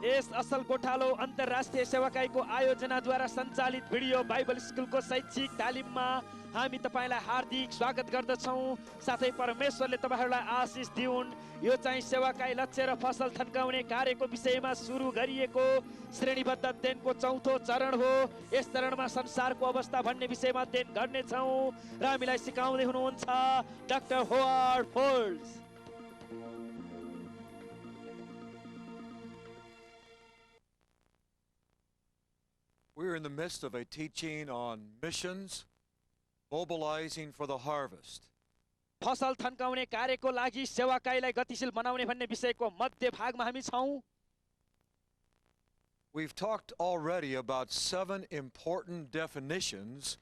यस असल गोठालो अन्तर्राष्ट्रिय सेवाकाईको आयोजनाद्वारा सञ्चालित भिडियो बाइबल स्कुलको शैक्षिक तालिममा हामी तपाईलाई हार्दिक स्वागत गर्दछौं। साथै परमेश्वरले तपाईहरुलाई आशिष दिउन्। यो चाहिँ सेवाकाई लक्ष्य र फसल थन्काउने कार्यको विषयमा सुरु गरिएको श्रेणीबद्ध अध्ययनको चौथो चरण हो। यस चरणमा संसारको अवस्था भन्ने विषयमा अध्ययन गर्नेछौं र हामीलाई सिकाउँदै हुनुहुन्छ doctor Howard folds. We're in the midst of a teaching on missions, mobilizing for the harvest. फसल थन्काउने कार्यको लागि सेवाकाईलाई गतिशील बनाउने भन्ने विषयको मध्य भागमा हामी छौं। We've talked already about 7 important definitions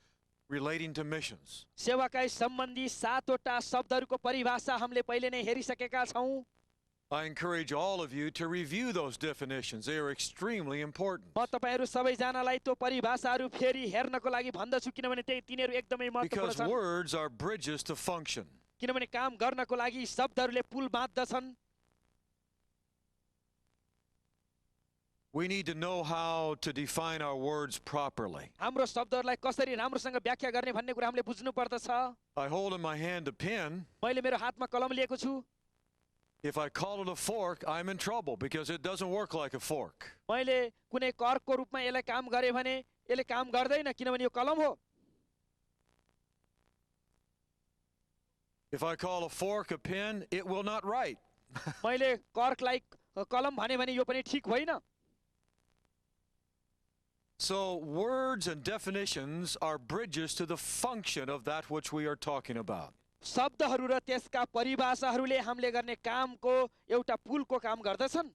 relating to missions. सेवाकाई सम्बन्धी 7 वटा शब्दहरूको परिभाषा हामीले पहिले नै हेरिसकेका छौं। I encourage all of you to review those definitions. They are extremely important. म तपाईहरु सबैजनालाई त्यो परिभाषाहरू फेरि हेर्नको लागि भन्दछु किनभने तिनीहरू एकदमै महत्त्वपूर्ण Because छन्। words are bridges to function. किनभने काम गर्नको लागि शब्दहरूले पुल बाँध्दछन्। We need to know how to define our words properly. हाम्रो शब्दहरूलाई कसरी राम्रोसँग व्याख्या गर्ने भन्ने कुरा हामीले बुझ्नु पर्दछ। I hold in my hand a pen. मैले मेरो हातमा कलम लिएको छु। If I call it a fork, I'm in trouble because it doesn't work like a fork. मैले कुनै कर्कको रूपमा यसलाई काम गरे भने यसले काम गर्दैन किनभने यो कलम हो। If I call a fork a pen, it will not write. मैले कर्कलाई कलम भने यो पनि ठीक होइन। So words and definitions are bridges to the function of that which we are talking about. शब्दहरू र त्यसका परिभाषाहरूले हामीले गर्ने कामको एउटा पुलको काम गर्दछन्।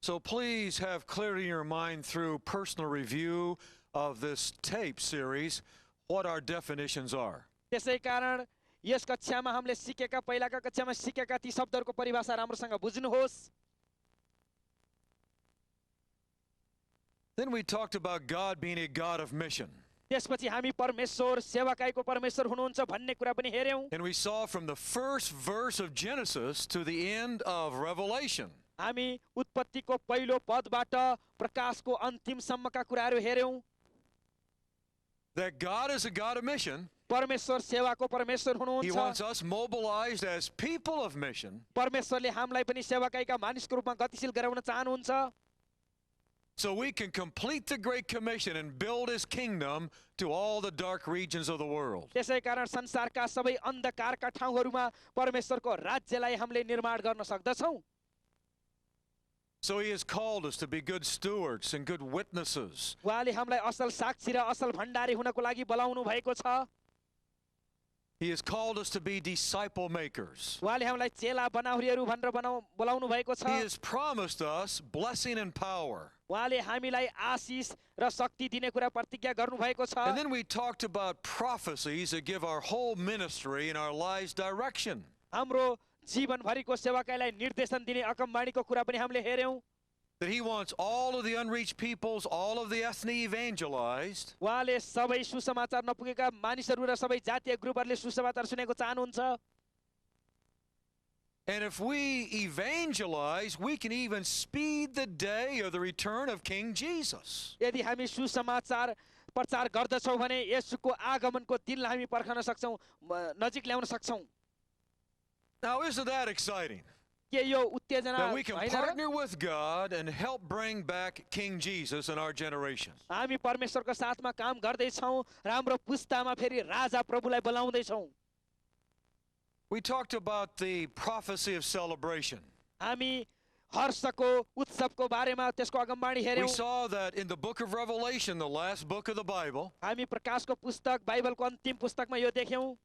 So please have clear in your mind through personal review of this tape series what our definitions are. त्यसैकारण यस कक्षामा हामीले सिकेका पहिलाका कक्षामा सिकेका ती शब्दहरूको परिभाषा राम्रोसँग बुझ्नुहोस्। Then we talked about God being a God of mission. त्यसपछि हामी परमेश्वर सेवाकाईको परमेश्वर हुनुहुन्छ भन्ने कुरा पनि हेर्यौं। And we saw from the first verse of Genesis to the end of Revelation. हामी उत्पत्तिको पहिलो पदबाट प्रकाशको अन्तिमसम्मका कुराहरू हेर्यौं। That God is a God of mission. परमेश्वर सेवाको परमेश्वर He हुनुहुन्छ। wants us mobilized as people of mission. परमेश्वरले हामीलाई पनि सेवाकाईका मानिसको रूपमा गतिशील गराउन चाहनुहुन्छ। So we can complete the Great Commission and build His kingdom to all the dark regions of the world. त्यसैकारण संसारका सबै अन्धकारका ठाउँहरूमा परमेश्वरको राज्यलाई हामीले निर्माण गर्न सक्दछौं। So He has called us to be good stewards and good witnesses. उहाँले हामीलाई असल साक्षी र असल भण्डारी हुनको लागि बोलाउनु भएको छ। He has called us to be disciple makers. उहाँले हामीलाई चेला बनाउनेहरू भनेर बोलाउनु भएको छ। He has promised us blessing and power. उहाँले हामीलाई आशिष र शक्ति दिने कुरा प्रतिज्ञा गर्नु भएको छ। And then we talked about prophecies that give our whole ministry and our lives direction. हाम्रो जीवनभरिको सेवाकाईलाई निर्देशन दिने अगमवाणीको कुरा पनि हामीले हेर्यौं। That He wants all of the unreached peoples, all of the ethnic evangelized. उहाँले सबै सुसमाचार नपुगेका मानिसहरू र सबै जातीय ग्रुपहरूले सुसमाचार सुनेको चाहनुहुन्छ। And if we evangelize, we can even speed the day of the return of King Jesus. यदि हामी सुसमाचार प्रचार गर्दछौं भने येशूको आगमनको दिनलाई हामी पर्खन सक्छौं, नजिक ल्याउन सक्छौं। Now, isn't that exciting? के यो उत्तेजना That we can होइन र? partner with God and help bring back King Jesus in our generation. हामी परमेश्वरको साथमा काम गर्दै छौं र हाम्रो पुस्तामा फेरि राजा प्रभुलाई बोलाउँदै छौं। We talked about the prophecy of celebration. हामी हर्षको उत्सवको बारेमा त्यसको अगमवाणी We हेर्यौं। saw that in the book of Revelation, the last book of the Bible, हामी प्रकाशको पुस्तक बाइबलको अन्तिम पुस्तकमा यो देख्यौं।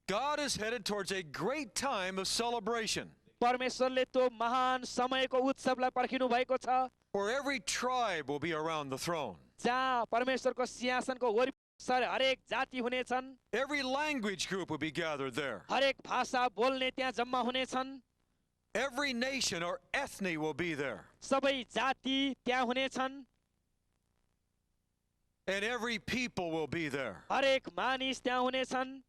God is headed towards a great time of celebration, परमेश्वरले त्यो महान समयको उत्सवलाई पर्खिनु भएको छ where every tribe will be around the throne. जहाँ परमेश्वरको सिंहासनको वरिपरि हरेक जाति हुनेछन्। Every language group will be gathered there. हरेक भाषा बोल्ने त्यहाँ जम्मा हुनेछन्। Every nation or ethnic will be there. सबै जाति त्यहाँ हुनेछन्। And every people will be there. हरेक मानिस त्यहाँ हुनेछन्।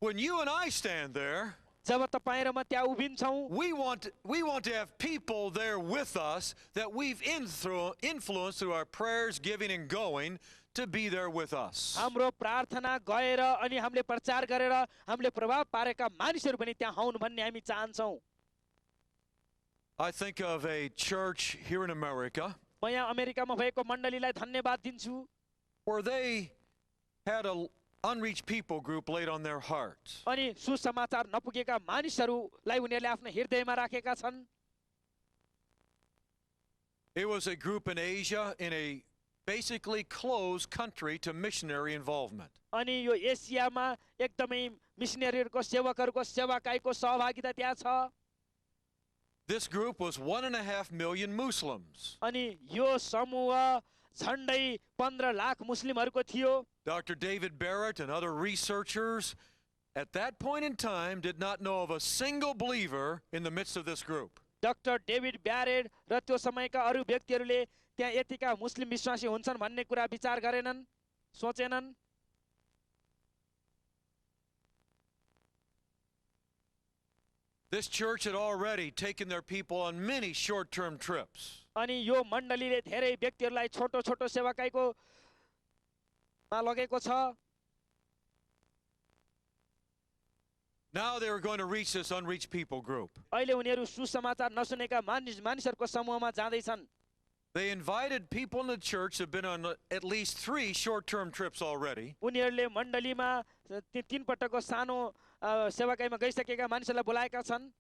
When you and I stand there, जब तपाईँ र म त्यहाँ उभिन्छौँ, We want to have people there with us that we've influenced through our prayers, giving, and going to be there with us. हाम्रो प्रार्थना गएर अनि हामीले प्रचार गरेर हामीले प्रभाव पारेका मानिसहरू पनि त्यहाँ आउन् भन्ने हामी चाहन्छौँ। I think of a church here in America म यहाँ अमेरिकामा भएको मण्डलीलाई धन्यवाद दिन्छु, where they had an unreached people group laid on their heart. अनि सुसमाचार नपुगेका मानिसहरूलाई उनीहरूले आफ्नो हृदयमा राखेका छन्। It was a group in Asia in a basically closed country to missionary involvement. अनि यो एसियामा एकदमै मिसनरीहरूको सेवकहरूको सेवाकाईको सहभागिता त्यहाँ छ। This group was 1.5 million Muslims. अनि यो समूह झन्डै 15 लाख मुस्लिमहरूको थियो। Dr. David Barrett and other researchers at that point in time did not know of a single believer in the midst of this group. Doctor David Barrett र त्यो समयका अरू व्यक्तिहरूले त्यहाँ यतिका मुस्लिम विश्वासी हुन्छन् भन्ने कुरा विचार गरेनन्, सोचेनन्। This church had already taken their people on many short-term trips. अनि यो मण्डलीले धेरै व्यक्तिहरूलाई छोटो छोटो सेवाकाईको मा लगेको छ। Now they were going to reach this unreached people group. अहिले उनीहरू सुसमाचार नसुनेका मानिसहरूको समूहमा जाँदैछन्। They invited people in the church that have been on at least 3 short-term trips already. उनीहरूले मण्डलीमा तीन पटकको सानो सेवाकाईमा गइसकेका मानिसहरूलाई बोलाएका छन्।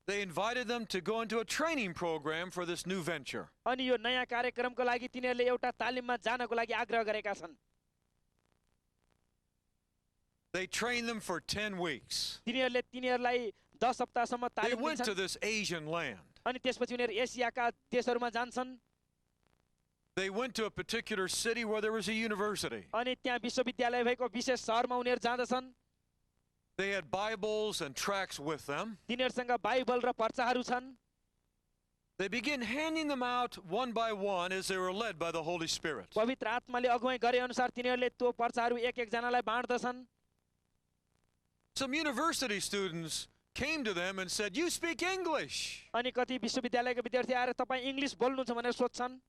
They invited them to go into a training program for this new venture. अनि यो नयाँ कार्यक्रमको लागि तिनीहरूले एउटा तालिममा जानको लागि आग्रह गरेका छन्। They trained them for 10 weeks. तिनीहरूलाई 10 हप्तासम्म They तालिम went to दिन्छन्। this Asian land. अनि त्यसपछि उनीहरू एसियाका देशहरूमा जान्छन्। They went to a particular city where there was a university. अनि त्यहाँ विश्वविद्यालय भएको विशेष शहरमा उनीहरू जाँदछन्। They had Bibles and tracts with them. तिनीहरूसँग बाइबल र पर्चाहरू छन्। They began handing them out one by one as they were led by the Holy Spirit. पवित्र आत्माले अगुवाई गरे अनुसार तिनीहरूले त्यो पर्चाहरू एक जनालाई बाँड्दछन्। Some university students came to them and said, "You speak English." अनि कति विश्वविद्यालयका विद्यार्थी आएर तपाईँ इङ्ग्लिस बोल्नुहुन्छ भनेर सोध्छन्।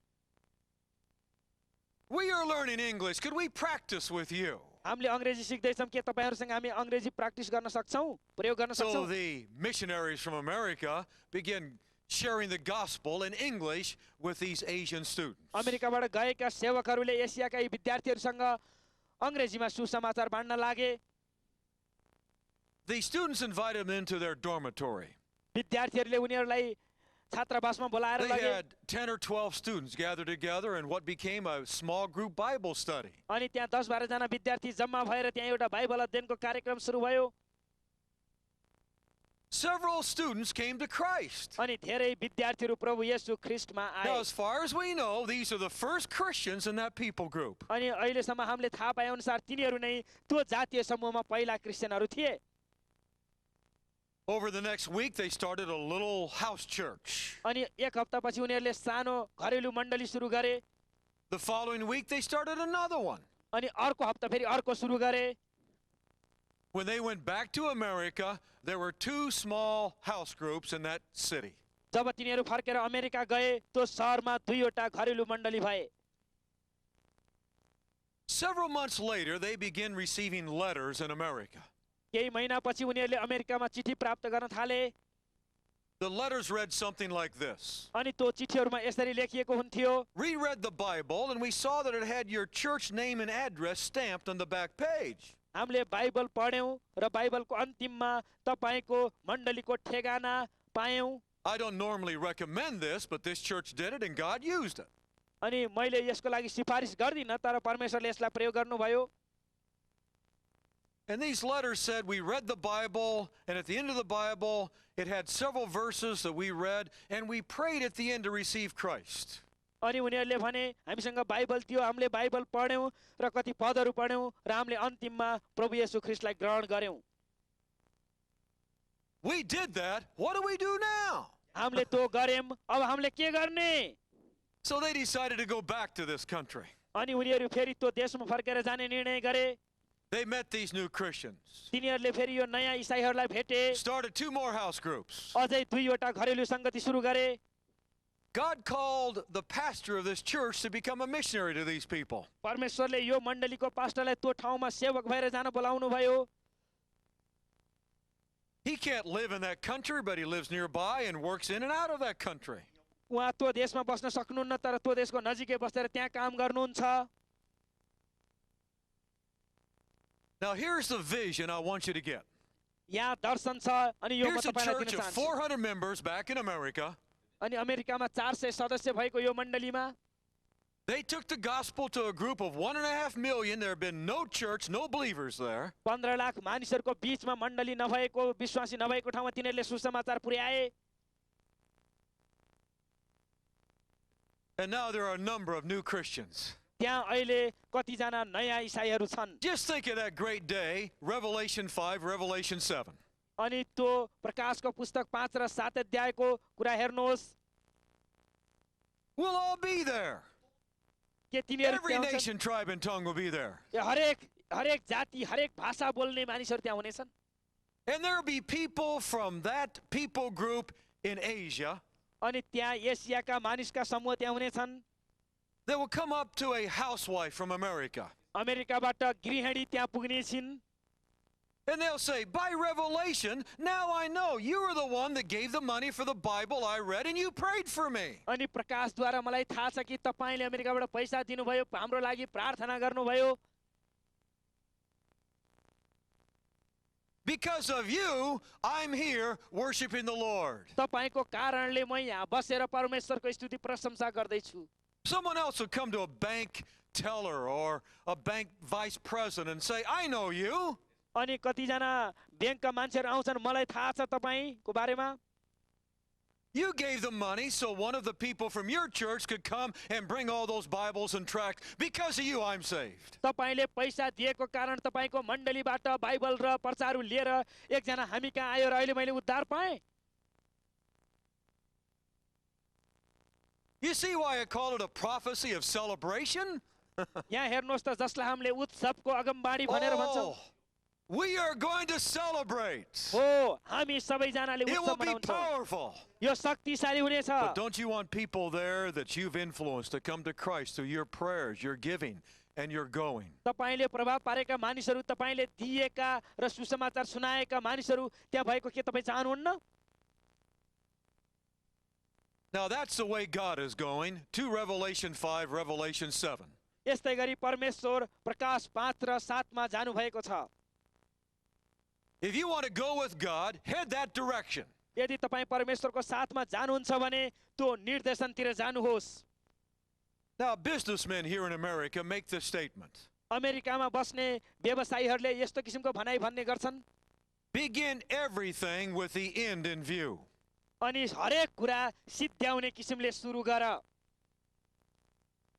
"We are learning English. Could we practice with you?" हामीले अङ्ग्रेजी सिक्दैछौँ, के तपाईँहरूसँग हामी अङ्ग्रेजी प्र्याक्टिस गर्न सक्छौँ, प्रयोग गर्न So सक्छौँ। the missionaries from America began sharing the gospel in English with these Asian students. अमेरिकाबाट गएका सेवकहरूले एसियाका यी विद्यार्थीहरूसँग अङ्ग्रेजीमा सुसमाचार बाँड्न लागे। The students invited them into their dormitory. विद्यार्थीहरूले उनीहरूलाई छात्रावासमा बोलाएर They लगे। had 10 or 12 students gathered together in what became a small group Bible study. अनि त्यहाँ 10-12 जना विद्यार्थी जम्मा भएर त्यहाँ एउटा बाइबल अध्ययनको कार्यक्रम सुरु भयो। Several students came to Christ. अनि धेरै विद्यार्थीहरू प्रभु येशू ख्रीष्टमा आए। Now, as far as we know, these are the first Christians in that people group. अनि अहिलेसम्म हामीले थाहा पाए अनुसार तिनीहरू नै त्यो जातीय समूहमा पहिला क्रिस्चियनहरू थिए। Over the next week, they started a little house church. अनि एक हप्तापछि उनीहरूले सानो घरेलु मण्डली सुरु गरे। The following week, they started another one. अनि अर्को हप्ता फेरि अर्को सुरु गरे। When they went back to America, there were 2 small house groups in that city. जब तिनीहरू फर्केर अमेरिका गए त्यो शहरमा 2वटा घरेलु मण्डली भए। Several months later, they began receiving letters in America. केही महिनापछि उनीहरूले अमेरिकामा चिठी प्राप्त गर्न थाले। The letters read something like this. अनि त्यो चिठीहरूमा यसरी लेखिएको हुन्थ्यो। We read the Bible and we saw that it had your church name and address stamped on the back page. हामीले बाइबल पढ्यौं र बाइबलको अन्तिममा तपाईको मण्डलीको ठेगाना पायौं। I don't normally recommend this, but this church did it and God used it. अनि मैले यसको लागि सिफारिस गर्दिन, तर परमेश्वरले यसलाई प्रयोग गर्नुभयो। And these letters said, we read the Bible, and at the end of the Bible, it had several verses that we read, and we prayed at the end to receive Christ. अनि उनीहरूले भने हामीसँग Bible थियो, हामीले Bible पढ्यौं र कति पदहरू पढ्यौं र हामीले अन्तिममा प्रभु येशू ख्रीष्टलाई ग्रहण गर्यौं। We did that. What do we do now? हामीले त्यो गर्यौं, अब हामीले के गर्ने? So they decided to go back to this country. अनि उनीहरू फेरि त्यो देशमा फर्केर जाने निर्णय गरे। They met these new Christians, तिनीहरूले फेरि यो नयाँ इसाईहरूलाई भेटे, started 2 more house groups. अझै 2वटा घरेलु संगति सुरु गरे। God called the pastor of this church to become a missionary to these people. परमेश्वरले यो मण्डलीको पास्टरलाई त्यो ठाउँमा सेवक भएर जान बोलाउनु भयो। He can't live in that country, but he lives nearby and works in and out of that country. उहाँ त्यो देशमा बस्न सक्नुहुन्न, तर त्यो देशको नजिकै बसेर त्यहाँ काम गर्नुहुन्छ। Now here's the vision I want you to get. यहाँ दर्शन छ अनि यो म Here's a तपाईलाई church दिन of चाहन्छु। 400 members back in America. अनि अमेरिकामा 400 सदस्य भएको यो मण्डलीमा They took the gospel to a group of 1.5 million. There have been no church, no believers there. 15 lakh मानिसहरूको बीचमा मण्डली नभएको, विश्वासी नभएको ठाउँमा तिनीहरूले सुसमाचार पुर्याए। And now there are a number of new Christians. त्यहाँ अहिले कतिजना नयाँ इसाईहरू छन्। Just think of that great day, Revelation 5, Revelation 7. अनि त्यो प्रकाशको पुस्तक 5 र 7 अध्यायको कुरा हेर्नुहोस्। We'll all be there. के तिनीहरू Every त्यहाँ हुन्छन्? nation, tribe, and tongue will be there. यो हरेक जाति, हरेक भाषा बोल्ने मानिसहरू त्यहाँ हुनेछन्। And there will be people from that people group in Asia अनि त्यहाँ एसियाका मानिसका समूह त्यहाँ हुनेछन्। that will come up to a housewife from America. अमेरिकाबाट गृहिणी त्यहाँ पुग्ने छिन्। And they'll say, by revelation, now I know you were the one that gave the money for the Bible I read and you prayed for me. अनि प्रकाशद्वारा मलाई थाहा छ कि तपाईले अमेरिकाबाट पैसा दिनुभयो, हाम्रो लागि प्रार्थना गर्नुभयो। Because of you, I'm here worshiping the Lord. तपाईको कारणले म यहाँ बसेर परमेश्वरको स्तुति प्रशंसा गर्दै छु। Someone else will come to a bank teller or a bank vice president and say, I know you. अनि कतिजना बैंकका मान्छेहरू आउँछन्, मलाई थाहा छ तपाईको बारेमा। You gave the money so one of the people from your church could come and bring all those Bibles and tracts. Because of you, I'm saved. तपाईले पैसा दिएको कारण तपाईको मण्डलीबाट बाइबल र प्रचारु लिएर एकजना हामी कहाँ आयो र अहिले मैले उद्धार पाएँ। You see why I call it a prophecy of celebration? यहाँ हेर्नुहोस् त, जसलाई हामीले उत्सवको अगमबाडी भनेर भन्छौँ। We are going to celebrate. हो, हामी सबैजनाले It will उत्सव be मनाउँछौँ। powerful. यो शक्तिशाली हुनेछ। But don't you want people there that you've influenced to come to Christ through your prayers, your giving, and your going? तपाईले प्रभाव पारेका मानिसहरू, तपाईले दिएका र सुसमाचार सुनाएका मानिसहरू त्यहाँ भएको के तपाई चाहनुहुन्न? Now that's the way God is going to Revelation 5, Revelation 7. यस्तै गरी परमेश्वर प्रकाश 5 र 7 मा जानु भएको छ। If you want to go with God, head that direction. यदि तपाई परमेश्वरको साथमा जानुहुन्छ भने त्यो निर्देशनतिर जानुहोस्। Now businessmen here in America make this statement. अमेरिकामा बस्ने व्यवसायीहरूले यस्तो किसिमको भनाइ भन्ने गर्छन्, Begin everything with the end in view. अनि हरेक कुरा सिद्ध्याउने किसिमले सुरु गर।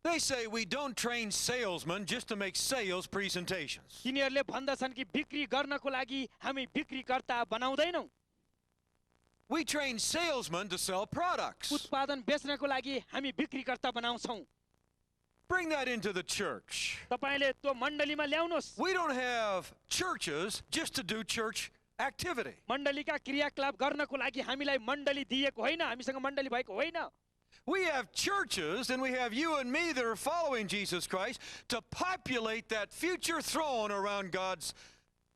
They say we don't train salesmen just to make sales presentations. तिनीहरूले भन्दछन् कि बिक्री गर्नको लागि हामी बिक्रीकर्ता बनाउँदैनौँ, We train salesmen to sell products. उत्पादन बेच्नको लागि हामी बिक्रीकर्ता बनाउँछौँ। Bring that into the church. तपाईले त्यो मण्डलीमा ल्याउनुहोस्। We don't have churches just to do church activity. मण्डलीका क्रियाकलाप गर्नको लागि हामीलाई मण्डली दिएको होइन, हामीसँग मण्डली भएको होइन। We have churches, and we have you and me that are following Jesus Christ to populate that future throne around God's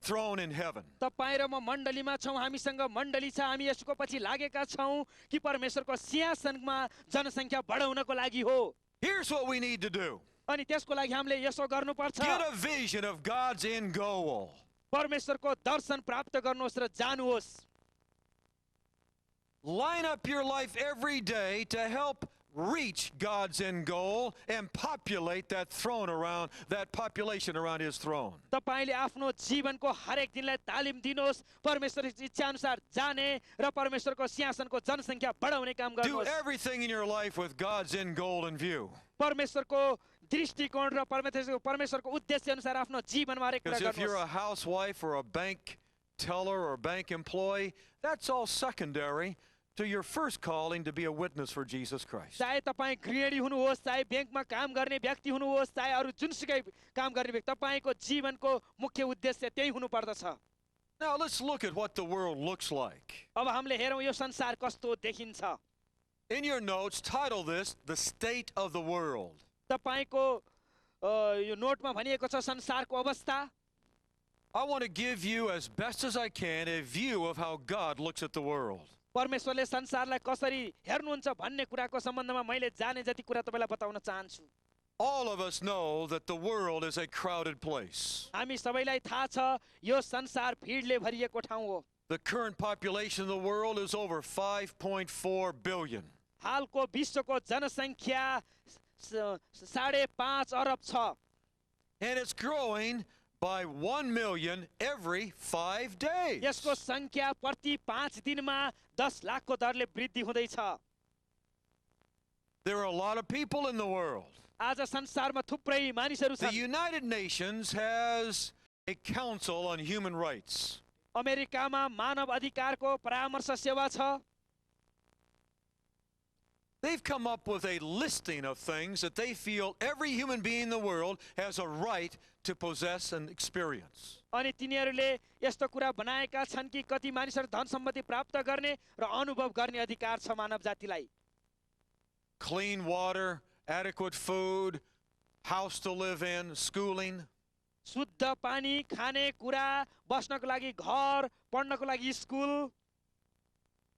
throne in heaven. तपाई र म मण्डलीमा छौं, हामीसँग मण्डली छ, हामी यसको पछि लागेका छौं कि परमेश्वरको सिंहासनमा जनसंख्या बढाउनको लागि हो। Here's what we need to do. अनि त्यसको लागि हामीले यसो गर्नुपर्छ। Get a vision of God's end goal. परमेश्वरको दर्शन प्राप्त गर्नुहोस् र जानुहोस्। Line up your life every day to help reach God's end goal and populate that throne around, that population around His throne. तपाईले आफ्नो जीवनको हरेक दिनलाई तालिम दिनुहोस्, परमेश्वरको इच्छा अनुसार जाने र परमेश्वरको सिंहासनको जनसंख्या बढाउने काम Do गर्नुहोस्। everything in your life with God's end goal in view. परमेश्वरको दृष्टिकोण र परमेश्वरको उद्देश्य अनुसार आफ्नो जीवनमा हरेक कुरा Because if you're a गर्नुहोस्। housewife or a bank teller or bank employee, that's all secondary. to your first calling to be a witness for Jesus Christ. चाहे तपाईँ गृहिणी हुनुहोस्, चाहे ब्याङ्कमा काम गर्ने व्यक्ति हुनुहोस्, चाहे अरू जुनसुकै काम गर्ने व्यक्ति, तपाईको जीवनको मुख्य उद्देश्य त्यही हुनुपर्दछ। Now let's look at what the world looks like. अब हामीले हेरौँ यो संसार कस्तो देखिन्छ। In your notes, title this, The State of the World. तपाईको यो नोटमा भनिएको छ संसारको अवस्था। I want to give you, as best as I can, a view of how God looks at the world. परमेश्वरले संसारलाई कसरी हेर्नुहुन्छ भन्ने कुराको सम्बन्धमा मैले जाने जति कुरा तपाईलाई बताउन चाहन्छु। All of us know that the world is a crowded place. हामी सबैलाई थाहा छ यो संसार भिडले भरिएको ठाउँ हो। The current population of the world is over 5.4 billion. हालको विश्वको जनसङ्ख्या 5.5 अरब छ। And it's growing by 1 million every 5 days. यसको संख्या प्रति 5 दिनमा 10 लाखको दरले वृद्धि हुँदैछ। There are a lot of people in the world. आज संसारमा थुप्रै मानिसहरू The छन्। United Nations has a council on human rights. अमेरिकामा मानव अधिकारको परामर्श सेवा छ। They've come up with a listing of things that they feel every human being in the world has a right to possess and experience. अनि तिनीहरूले यस्तो कुरा बनाएका छन् कि कति मानिसहरू धन सम्पत्ति प्राप्त गर्ने र अनुभव गर्ने अधिकार छ मानव जातिलाई। Clean water, adequate food, house to live in, schooling. शुद्ध पानी, खाने कुरा, बस्नको लागि घर, पढ्नको लागि school.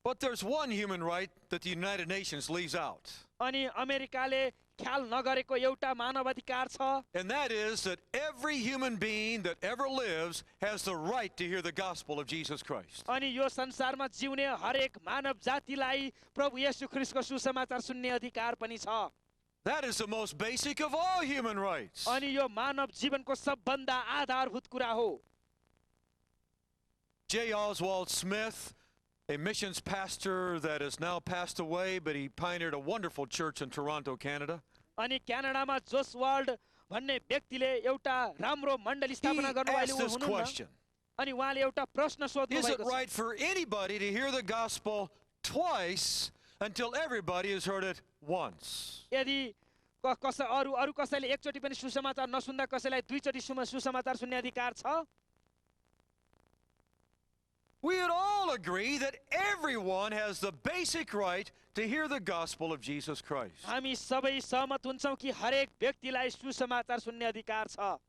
But there's one human right that the United Nations leaves out. अनि अमेरिकाले ख्याल नगरेको एउटा मानव अधिकार छ। And that is that every human being that ever lives has the right to hear the gospel of Jesus Christ. अनि यो संसारमा जिउने हरेक मानव जातिलाई प्रभु येशू ख्रीष्टको सुसमाचार सुन्ने अधिकार पनि छ। That is the most basic of all human rights. अनि यो मानव जीवनको सबभन्दा आधारभूत कुरा हो। J. Oswald Smith, a missions pastor that has now passed away, but he pioneered a wonderful church in Toronto, Canada. अनि क्यानाडामा जोसवाल्ड भन्ने व्यक्तिले एउटा राम्रो मण्डली He स्थापना गर्नुभयो asked this हुनुहुन्न। question. अनि उहाँले एउटा प्रश्न सोध्नु Is it भएको छ। right for anybody to hear the gospel twice until everybody has heard it once? यदि अरू कसैले एकचोटि पनि सुसमाचार नसुन्दा कसैलाई दुईचोटि सुसमाचार सुन्ने अधिकार छ? We would all agree that everyone has the basic right to hear the gospel of Jesus Christ. हामी सबै सहमत हुन्छौँ कि हरेक व्यक्तिलाई सुसमाचार सुन्ने अधिकार छ।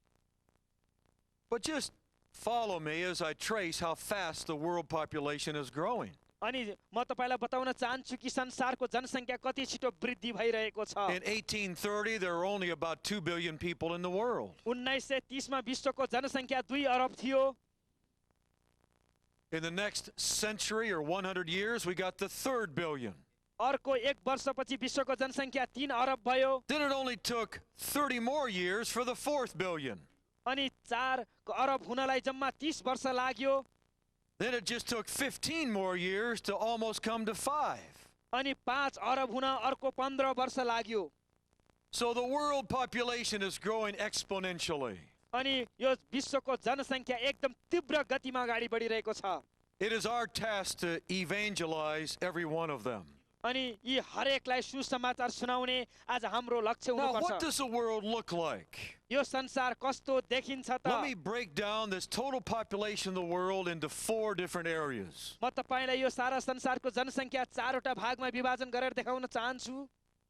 But just follow me as I trace how fast the world population is growing. अनि म तपाईलाई बताउन चाहन्छु कि संसारको जनसङ्ख्या कति छिटो वृद्धि भइरहेको छ। In 1830, there were only about 2 billion people in the world. 1930 मा विश्वको जनसङ्ख्या 2 अरब थियो। In the next century or 100 years, we got the 3rd billion. अर्को 1 वर्षपछि विश्वको जनसङ्ख्या 3 अरब भयो। Then it only took 30 more years for the 4th billion. अनि 4 अरब हुनलाई जम्मा 30 वर्ष लाग्यो। Then it just took 15 more years to almost come to 5. अनि 5 अरब हुन अर्को 15 वर्ष लाग्यो। So the world population is growing exponentially. अनि यो विश्वको जनसङ्ख्या एकदम तीव्र गतिमा अगाडि बढिरहेको छ। It is our task to evangelize every one of them. अनि यी हरेकलाई सुसमाचार सुनाउने आज हाम्रो लक्ष्य Now, what हुनुपर्छ। does the world look like? यो संसार कस्तो देखिन्छ Let me त? break down this total population of the world into 4 different areas. म तपाईलाई यो सारा संसारको जनसङ्ख्या 4वटा भागमा विभाजन गरेर देखाउन चाहन्छु।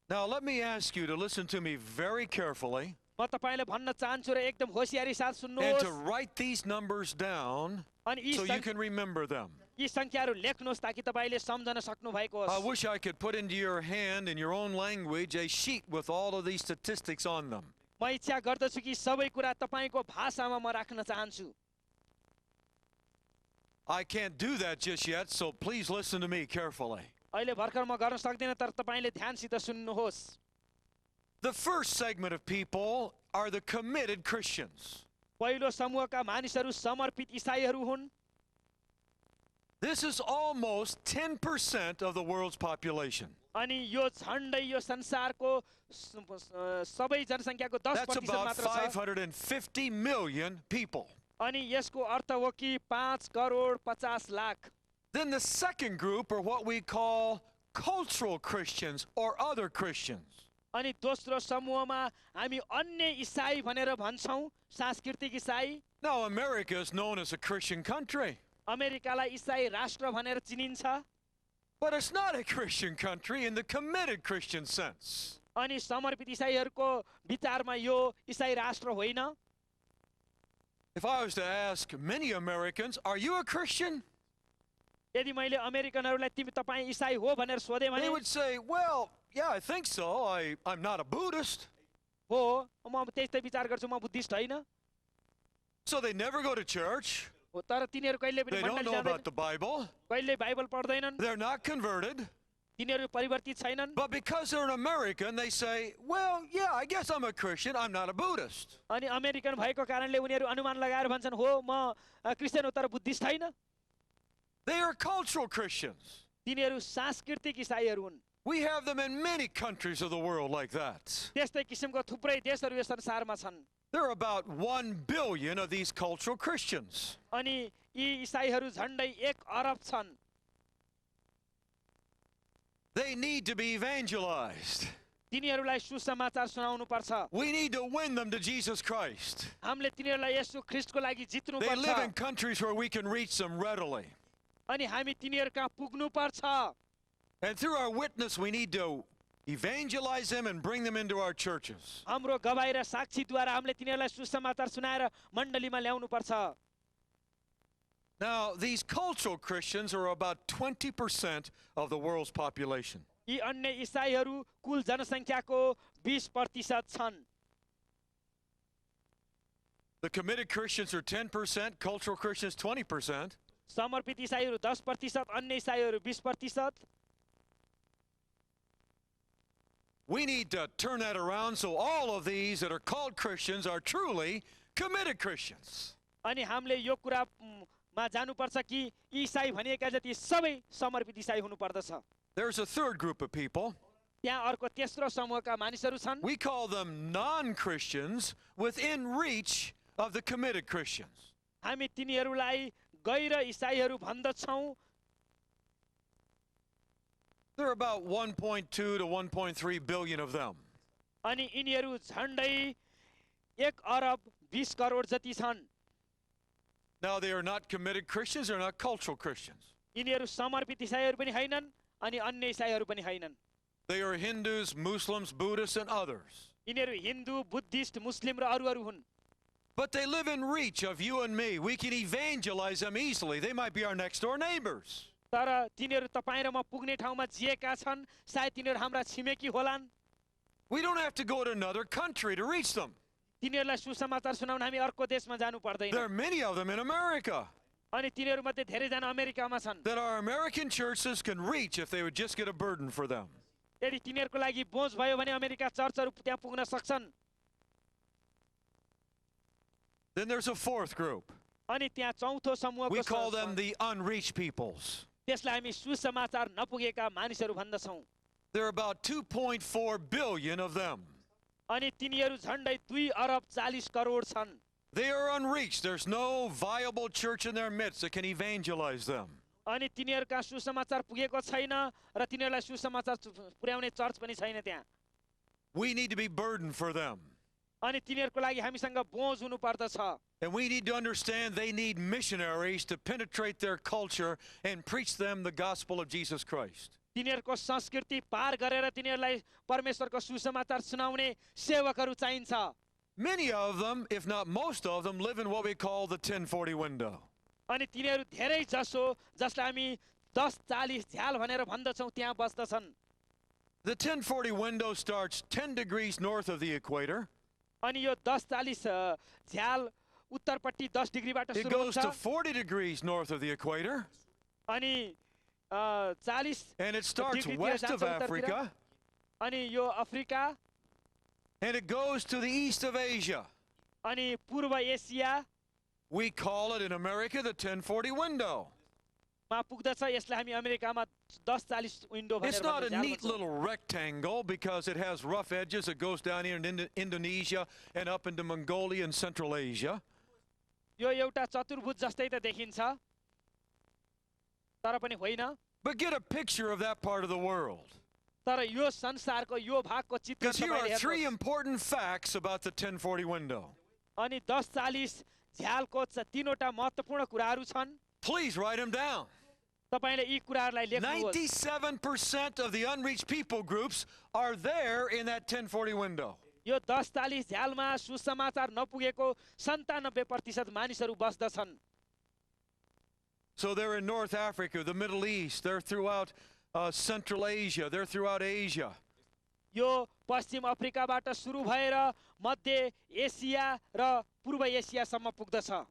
Now, let me ask you to listen to me very carefully म तपाईलाई भन्न चाहन्छु र एकदम होशियारी साथ and to सुन्नुहोस्। write these numbers down अनि so you can remember them. यी संख्याहरू लेख्नुहोस् ताकि तपाईले सम्झन सक्नु भएको I होस्। wish I could put into your hand in your own language a sheet with all of these statistics on them. म इच्छा गर्दछु कि सबै कुरा तपाईको भाषामा म राख्न चाहन्छु। I can't do that just yet, so please listen to me carefully. अहिले भर्खर म गर्न सक्दिनँ तर तपाईले ध्यानसित सुन्नुहोस्। The first segment of people are the committed Christians. पहिलो समूहका मानिसहरू समर्पित इसाईहरू हुन्। This is almost 10% of the world's population. अनि यो झन्डै यो संसारको सबै जनसङ्ख्याको 10% That's about मात्र छ। 550 million people. अनि यसको अर्थ हो कि 5 crore 50 lakh. Then the second group are what we call cultural Christians or other Christians. अनि दोस्रो समूहमा हामी अन्य इसाई भनेर भन्छौं, सांस्कृतिक इसाई। Now, America is known as a Christian country, अमेरिकालाई इसाई राष्ट्र भनेर चिनिन्छ, but it's not a Christian country in the committed Christian sense. अनि समर्पित इसाईहरूको विचारमा यो इसाई राष्ट्र होइन। If I was to ask many Americans, are you a Christian? यदि मैले अमेरिकनहरूलाई तपाईँ इसाई हो भनेर सोधेँ भने They would say, well, yeah, I think so. I'm not a Buddhist. हो, म त्यस्तै विचार गर्छु, म बुद्धिस्ट होइन। So they never go to church. हो, तर तिनीहरू कहिले पनि They don't मण्डली know जाँदैनन्, about the Bible. कहिले बाइबल पढ्दैनन्, They're not converted. तिनीहरू परिवर्तित छैनन्। But because they're an American, they say, well, yeah, I guess I'm a Christian. I'm not a Buddhist. अनि अमेरिकन भएको कारणले उनीहरू अनुमान लगाएर भन्छन्, हो म क्रिस्चियन हो तर बुद्धिस्ट होइन। They are cultural Christians. तिनीहरू सांस्कृतिक इसाईहरू हुन्। We have them in many countries of the world like that. त्यस्तै किसिमको थुप्रै देशहरू यो संसारमा छन्। There are about 1 billion of these cultural Christians. अनि यी इसाईहरू झन्डै 1 अरब छन्। They need to be evangelized. तिनीहरूलाई सुसमाचार सुनाउनु पर्छ। We need to win them to Jesus Christ. हामीले तिनीहरूलाई येशू ख्रीष्टको लागि जित्नु They live in पर्छ। countries where we can reach them readily. अनि हामी तिनीहरू कहाँ पुग्नु पर्छ। And through our witness, we need to evangelize them and bring them into our churches. हाम्रो गवाई र साक्षीद्वारा हामीले तिनीहरूलाई सुसमाचार सुनाएर मण्डलीमा ल्याउनु पर्छ। Now, these cultural Christians are about 20% of the world's population. यी अन्य इसाईहरू कुल जनसङ्ख्याको 20% छन्। The committed Christians are 10%, cultural Christians 20%. समर्पित इसाईहरू 10%, अन्य इसाईहरू 20%। We need to turn that around so all of these that are called Christians are truly committed Christians. अनि हामीले यो कुरामा जानुपर्छ कि इसाई भनिएका जति सबै समर्पित इसाई हुनुपर्दछ। There's a third group of people. त्यहाँ अर्को तेस्रो समूहका मानिसहरू छन्। We call them non-Christians within reach of the committed Christians. हामी तिनीहरूलाई गैर इसाईहरू भन्दछौँ। There are about 1.2 to 1.3 billion of them. अनि यिनीहरू झन्डै 1 अरब 20 करोड जति छन्। Now, they are not committed Christians, they're not cultural Christians. यिनीहरू समर्पित इसाईहरू पनि हैनन् अनि अन्य इसाईहरू पनि हैनन्। They are Hindus, Muslims, Buddhists, and others. यिनीहरू हिन्दू, बुद्धिस्ट, मुस्लिम र अरूहरू हुन्। But they live in reach of you and me. We can evangelize them easily. They might be our next door neighbors. तर तिनीहरू तपाईँ र म पुग्ने ठाउँमा जिएका छन्, सायद तिनीहरू हाम्रा छिमेकी होलान्। We don't have to go to another country to reach them. तिनीहरूलाई सुसमाचार सुनाउन हामी अर्को देशमा जानु पर्दैन। There are many of them in America अनि तिनीहरू मध्ये धेरैजना अमेरिकामा छन्। that our American churches can reach if they would just get a burden for them. यदि तिनीहरूको लागि बोझ भयो भने अमेरिका चर्चहरू त्यहाँ पुग्न सक्छन्। Then there's a fourth group. अनि त्यहाँ चौथो We call them समूहको the unreached peoples. त्यसलाई हामी सुसमाचार नपुगेका मानिसहरू भन्दछौँ। There are about 2.4 billion of them. अनि तिनीहरू झन्डै 2 अरब 40 करोड छन्। They are unreached. There's no viable church in their midst that can evangelize them. अनि तिनीहरूका सुसमाचार पुगेको छैन र तिनीहरूलाई सुसमाचार पुर्याउने चर्च पनि छैन त्यहाँ। We need to be burdened for them. अनि तिनीहरूको लागि हामीसँग बोझ हुनु पर्दछ। And we need to understand they need missionaries to penetrate their culture and preach them the gospel of Jesus Christ. तिनीहरूको संस्कृति पार गरेर तिनीहरूलाई परमेश्वरको सुसमाचार सुनाउने सेवकहरू चाहिन्छ। Many of them, if not most of them, live in what we call the 1040 window. अनि तिनीहरू धेरै जसो जसलाई हामी 10-40 झ्याल भनेर भन्दछौँ त्यहाँ बस्दछन्। The 1040 window starts 10 degrees north of the equator. अनि यो 10-40 झ्याल उत्तरपट्टि 10 डिग्रीबाट It सुरु goes to हुन्छ 40 degrees north of the equator. अनि 40 And it starts डिग्रीतिर west जान्छ of उत्तरतिर। Africa. अनि यो Africa And it goes to the east of Asia. अनि पूर्व Asia We call it in America the 1040 window. मा पुग्दछ। यसलाई हामी अमेरिकामा 10-40 विन्डो It's भनेर not a भन्छौँ। neat little rectangle because it has rough edges. It goes down here in Indonesia and up into Mongolia and Central Asia. यो एउटा चतुर्भुज जस्तै त देखिन्छ। तर पनि होइन। But get a picture of that part of the world. तर यो संसारको यो भागको चित्र Because here are तपाईले three हेर्नुहोस्। important facts about the 1040 window. अनि 10:40 झ्यालको तीनवटा महत्त्वपूर्ण कुराहरू छन्। Please write them down. तपाईले यी कुराहरूलाई लेख्नुहोस्। 97% of the unreached people groups are there in that 1040 window. यो 10:40 झ्यालमा सुसमाचार नपुगेको 97% मानिसहरू बस्दछन्। So they're in North Africa, the Middle East, they're throughout Central Asia, they're throughout Asia. यो पश्चिम अफ्रिकाबाट सुरु भएर मध्य एसिया र पूर्व एसियासम्म पुग्दछ।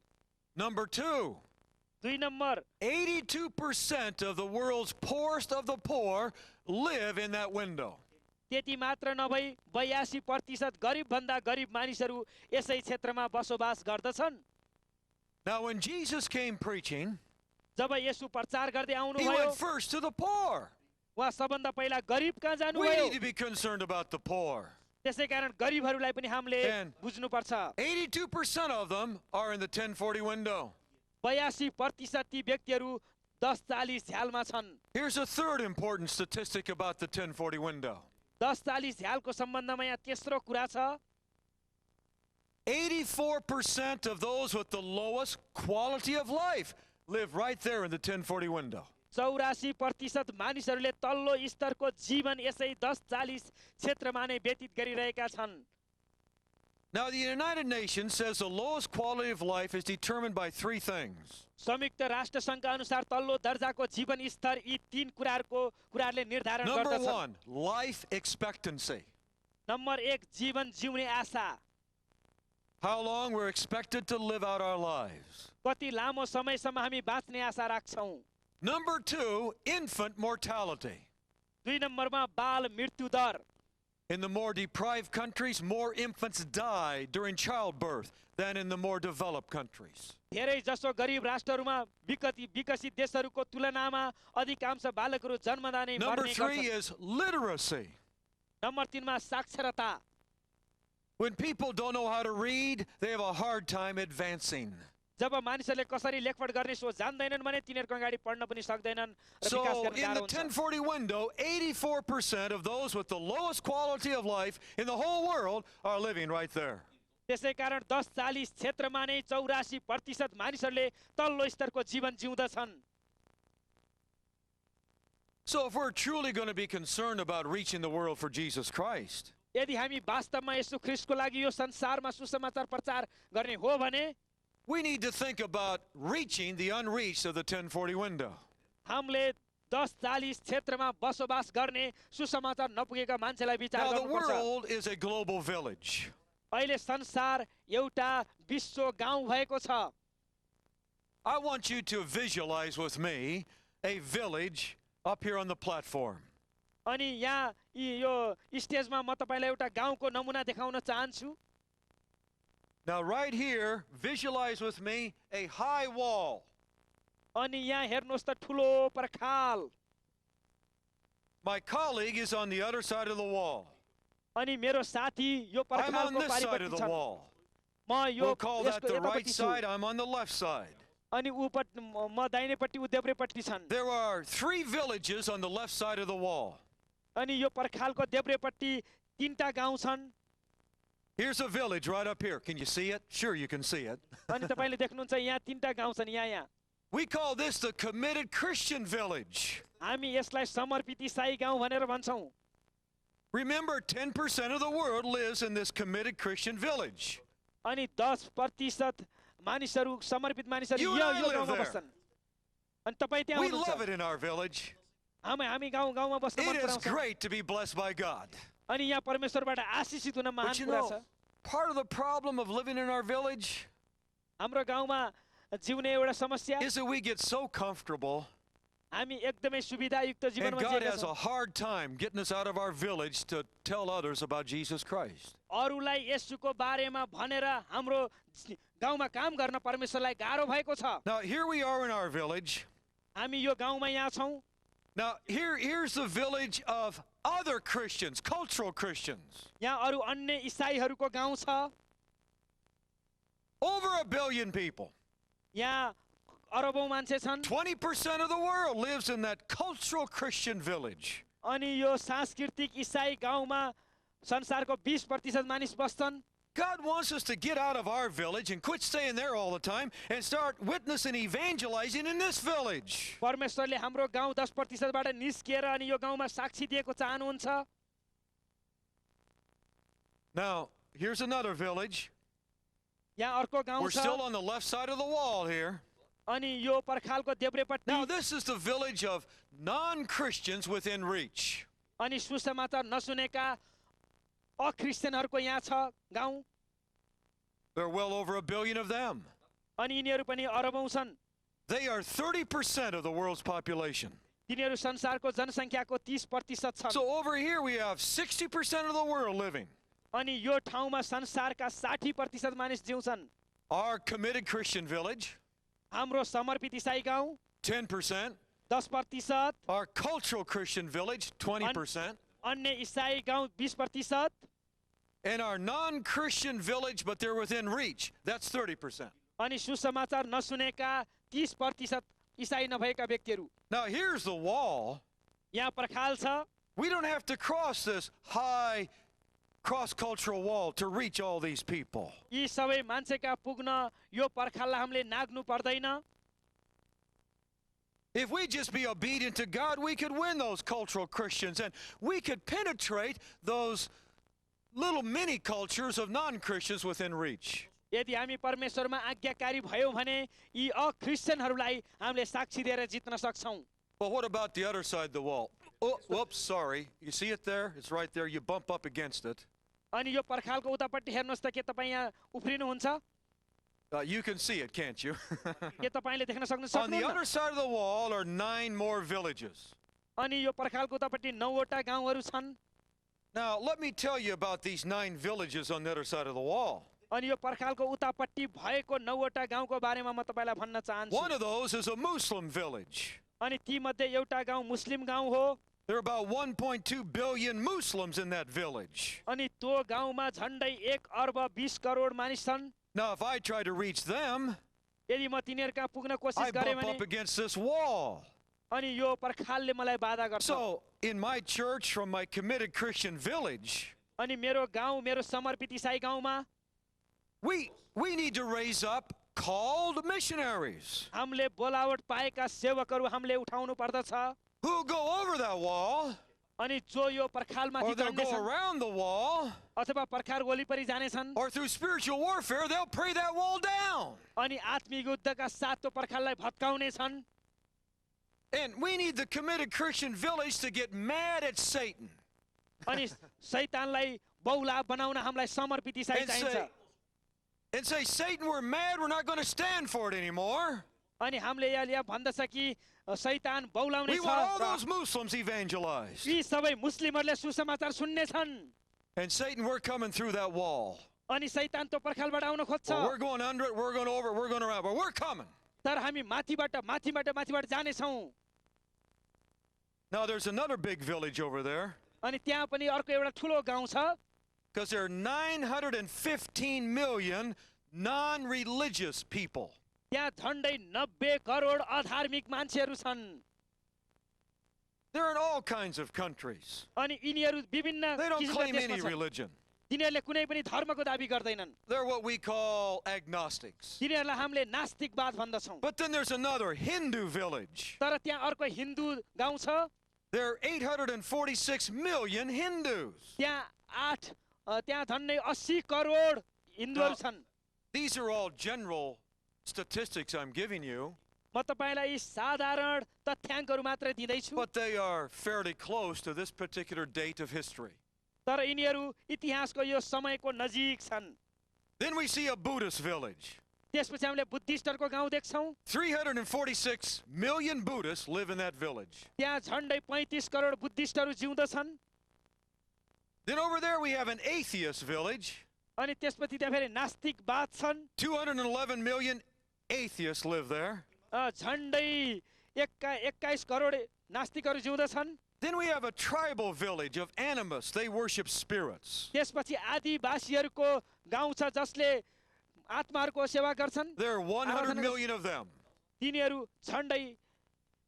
Number two, 2 number 82% of the world's poorest of the poor live in that window. त्यति मात्र नभई 82% गरिबभन्दा गरिब मानिसहरू यसै क्षेत्रमा बसोबास गर्दछन्। Now when Jesus came preaching, जब येशू प्रचार गर्दै he आउनुभयो went first to the poor. उहाँ सबभन्दा पहिला गरिब कहाँ We जानुभयो। need to be concerned about the poor. त्यसैकारण गरिबहरूलाई पनि हामीले And बुझ्नुपर्छ। 82% of them are in the 1040 window. 82% ती व्यक्तिहरू 10:40 झ्यालमा छन्। Here's a third important statistic about the 1040 window. 10:40 झ्यालको सम्बन्धमा यहाँ तेस्रो कुरा छ। 84% of those with the lowest quality of life live right there in the 1040 window. 84% मानिसहरूले तल्लो स्तरको जीवन यसै 10:40 क्षेत्रमा नै व्यतीत गरिरहेका छन्। Now the United Nations says the lowest quality of life is determined by three things. संयुक्त राष्ट्र सङ्घका अनुसार तल्लो दर्जाको जीवन स्तर यी 3 कुराहरूले निर्धारण Number गर्दछन्। one, life expectancy. नम्बर 1 जीवन जिउने आशा। How long we're expected to live out our lives. कति लामो समयसम्म हामी बाँच्ने आशा राख्छौं। Number two, infant mortality. 2 नम्बरमा बाल मृत्यु दर। In the more deprived countries, more infants die during childbirth than in the more developed countries. धेरै जसो गरिब राष्ट्रहरूमा विकसित देशहरूको तुलनामा अधिकांश बालकहरू जन्मदा नै Number मर्ने three गर्छन्। is literacy. नम्बर 3 मा साक्षरता। When people don't know how to read, they have a hard time advancing. जब मानिसहरूले कसरी लेखपढ गर्ने सो जान्दैनन् भने तिनीहरूको अगाडि पढ्न पनि सक्दैनन् र विकास So गर्न in the गाह्रो हुन्छ। 1040 window, 84% of those with the lowest quality of life in the whole world are living right there. त्यसैकारण 10:40 क्षेत्रमा नै 84% मानिसहरूले तल्लो स्तरको जीवन जिउँदछन्। So if we're truly going to be concerned about reaching the world for Jesus Christ, यदि हामी वास्तवमा येशू ख्रीष्टको लागि यो संसारमा सुसमाचार प्रचार गर्ने हो भने we need to think about reaching the unreached of the 1040 window. हामीले 10:40 क्षेत्रमा बसोबास गर्ने सुसमाचार नपुगेका मान्छेलाई विचार Now the गर्नुपर्छ। world is a global village. अहिले संसार एउटा विश्व गाउँ भएको छ। I want you to visualize with me a village up here on the platform. अनि यहाँ यो स्टेजमा म तपाईलाई एउटा गाउँको नमुना देखाउन चाहन्छु। Now right here, visualize with me a high wall. अनि यहाँ हेर्नुहोस् त ठुलो पर्खाल। My colleague is on the other side of the wall. अनि मेरो साथी यो I'm on पर्खालको this side पारिपट्टि of the छन्। wall. म यो We'll call that यसको the right यतापट्टि छु। side. I'm on the left side. अनि म दाहिनेपट्टि उ देब्रेपट्टि छन्। There are three villages on the left side of the wall. अनि यो पर्खालको देब्रेपट्टि 3टा गाउँ छन्। Here's a village right up here. Can you see it? Sure, you can see it. अनि तपाईले देख्नुहुन्छ यहाँ 3टा गाउँ छन् यहाँ। We call this the committed Christian village. हामी यसलाई समर्पित ईसाई गाउँ भनेर भन्छौं। Remember, 10% of the world lives in this committed Christian village. अनि 10% मानिसहरू समर्पित मानिसहरू You and I यो live गाउँमा there. बस्छन्। अनि तपाई त्यहाँ We love हुनुहुन्छ। it in our village. हामी गाउँमा बस्न मन It is पराउँछौँ। great to be blessed by God. अनि यहाँ परमेश्वरबाट आशीषित हुन महान But you कुरा छ। know, part of the problem of living in our village हाम्रो गाउँमा जिउने एउटा समस्या is that we get so comfortable, हामी एकदमै सुविधायुक्त and जीवनमा God जिएका has a छौँ। hard time getting us out of our village to tell others about Jesus Christ. अरूलाई येशूको बारेमा भनेर हाम्रो गाउँमा काम गर्न परमेश्वरलाई गाह्रो भएको छ। Now, here we are in our village. हामी यो गाउँमा यहाँ छौँ। Now, here's the village of other Christians, cultural Christians. यहाँ अरू अन्य इसाईहरूको गाउँ छ। Over 1 billion people. यहाँ अरबौं मान्छे छन् 20% of the world lives in that cultural Christian village. अनि यो सांस्कृतिक इसाई गाउँमा संसारको 20% मानिस बस्छन् God wants us to get out of our village and quit staying there all the time and start witnessing, evangelizing in this village. परमेश्वरले हाम्रो गाउँ 10% बाट निस्किएर अनि यो गाउँमा साक्षी दिएको चाहनुहुन्छ Now, here's another village. यहाँ अर्को गाउँ We're छ still on the left side of the wall here. अनि यो पर्खालको देब्रेपट्टि Now, this is the village of non-Christians within reach. अनि सुसमाचार नसुनेका अख्रिस्टियनहरूको यहाँ छ गाउँ There are well over 1 billion of them. अनि यिनीहरू पनि अरबौं छन् They are 30% of the world's population. तिनीहरू संसारको जनसङ्ख्याको 30% छन् So over here we have 60% of the world living. अनि यो ठाउँमा संसारका 60% मानिस जिउँछन् Our committed Christian village, हाम्रो समर्पित इसाई गाउँ 10%. 10%, Our cultural Christian village, 20%. अन्य इसाई गाउँ 20%, And our non-Christian village, but they're within reach, that's 30%. अनि सुसमाचार नसुनेका 30% इसाई नभएका व्यक्तिहरू Now here's the wall. यहाँ पर्खाल छ We don't have to cross this high cross-cultural wall to reach all these people. यी सबै मान्छेका पुग्न यो पर्खाललाई हामीले नाग्नु पर्दैन If we just be obedient to God, we could win those cultural Christians and we could penetrate those little mini cultures of non-Christians within reach. यदि हामी परमेश्वरमा आज्ञाकारी भयौं भने यी अख्रिस्टियनहरूलाई हामीले साक्षी दिएर जित्न सक्छौं But what about the other side of the wall? Oh, whoops, sorry. You see it there? It's right there. You bump up against it. अनि यो पर्खालको उतापट्टि हेर्नुहोस् त के तपाईँ यहाँ उफ्रिनुहुन्छ You can see it, can't you? के तपाईँले देख्न सक्नु On the सक्नुहुन्छ other side of the wall are 9 more villages. अनि यो पर्खालको उतापट्टि 9 वटा गाउँहरू छन् Now, let me tell you about these 9 villages on the other side of the wall. अनि यो पर्खालको उतापट्टि भएको 9 वटा गाउँको बारेमा म तपाईलाई भन्न चाहन्छु One of those is a Muslim village. अनि ती मध्ये एउटा गाउँ मुस्लिम गाउँ हो There are about 1.2 billion Muslims in that village. अनि त्यो गाउँमा झन्डै 1 अर्ब 20 करोड मानिस छन् Now, if I try to reach them, यदि म तिनीहरूका पुग्न कोसिस I गरे bump भने up against this wall. अनि यो पर्खालले मलाई बाधा गर्छ So, in my church, from my committed Christian village, अनि मेरो गाउँ मेरो समर्पित इसाई गाउँमा we need to raise up called missionaries हामीले बोलावट पाएका सेवकहरू हामीले उठाउनु पर्दछ who go over that wall, अनि जो यो पर्खालमाथि or they'll go चढ्नेछन् around the wall, अथवा पर्खाल वरिपरि जानेछन् or through spiritual warfare, they'll pray that wall down. अनि आत्मिक युद्धका साथ त्यो पर्खाललाई भत्काउने छन् And we need the committed Christian village to get mad at Satan अनि शैतानलाई बौला बनाउन हामीलाई समर्पित इसाई चाहिन्छ and say, Satan, we're mad, we're not going to stand for it anymore. अनि हामीले यहाँ भन्दछ कि शैतान बौलाउने We want all छ those Muslims evangelized. यी सबै मुस्लिमहरूले सुसमाचार सुन्ने छन् And Satan, we're coming through that wall. अनि शैतान त्यो पर्खालबाट आउन खोज्छ Well, we're going under it, we're going over it, we're going around, but we're coming. तर हामी माथिबाट जानेछौँ Now, there's another big village over there अनि त्यहाँ पनि अर्को एउटा ठुलो गाउँ छ because there are 915 million non-religious people. त्यहाँ झन्डै 90 करोड अधार्मिक मान्छेहरू छन् They're in all kinds of countries. अनि यिनीहरू विभिन्न They don't किसिमका claim देशमा any छन् religion. तिनीहरूले कुनै पनि धर्मको दाबी गर्दैनन् They're what we call agnostics. तिनीहरूलाई हामीले नास्तिकवाद भन्दछौँ But then there's another Hindu village. तर त्यहाँ अर्को हिन्दू गाउँ छ There are 846 million Hindus. त्यहाँ झन्डै 80 करोड हिन्दूहरू छन् These are all general statistics I'm giving you, म तपाईलाई यी साधारण तथ्याङ्कहरू मात्र दिँदैछु but they are fairly close to this particular date of history. तर यिनीहरू इतिहासको यो समयको नजिक छन् Then we see a Buddhist village. त्यसपछि हामीले बुद्धिस्टहरूको गाउँ देख्छौँ 346 million Buddhists live in that village. त्यहाँ झन्डै 35 करोड बुद्धिस्टहरू जिउँदछन् Then over there we have an atheist village. अनि त्यसपछि त्यहाँ फेरि नास्तिकवाद छन् 211 million atheists live there. झन्डै 21 crore नास्तिकहरू जिउँदछन् Then we have a tribal village of animists. They worship spirits. त्यसपछि आदिवासीहरूको गाउँ छ जसले आत्माहरूको सेवा गर्छन् There are 100 Aradhana million of them. तिनीहरू झन्डै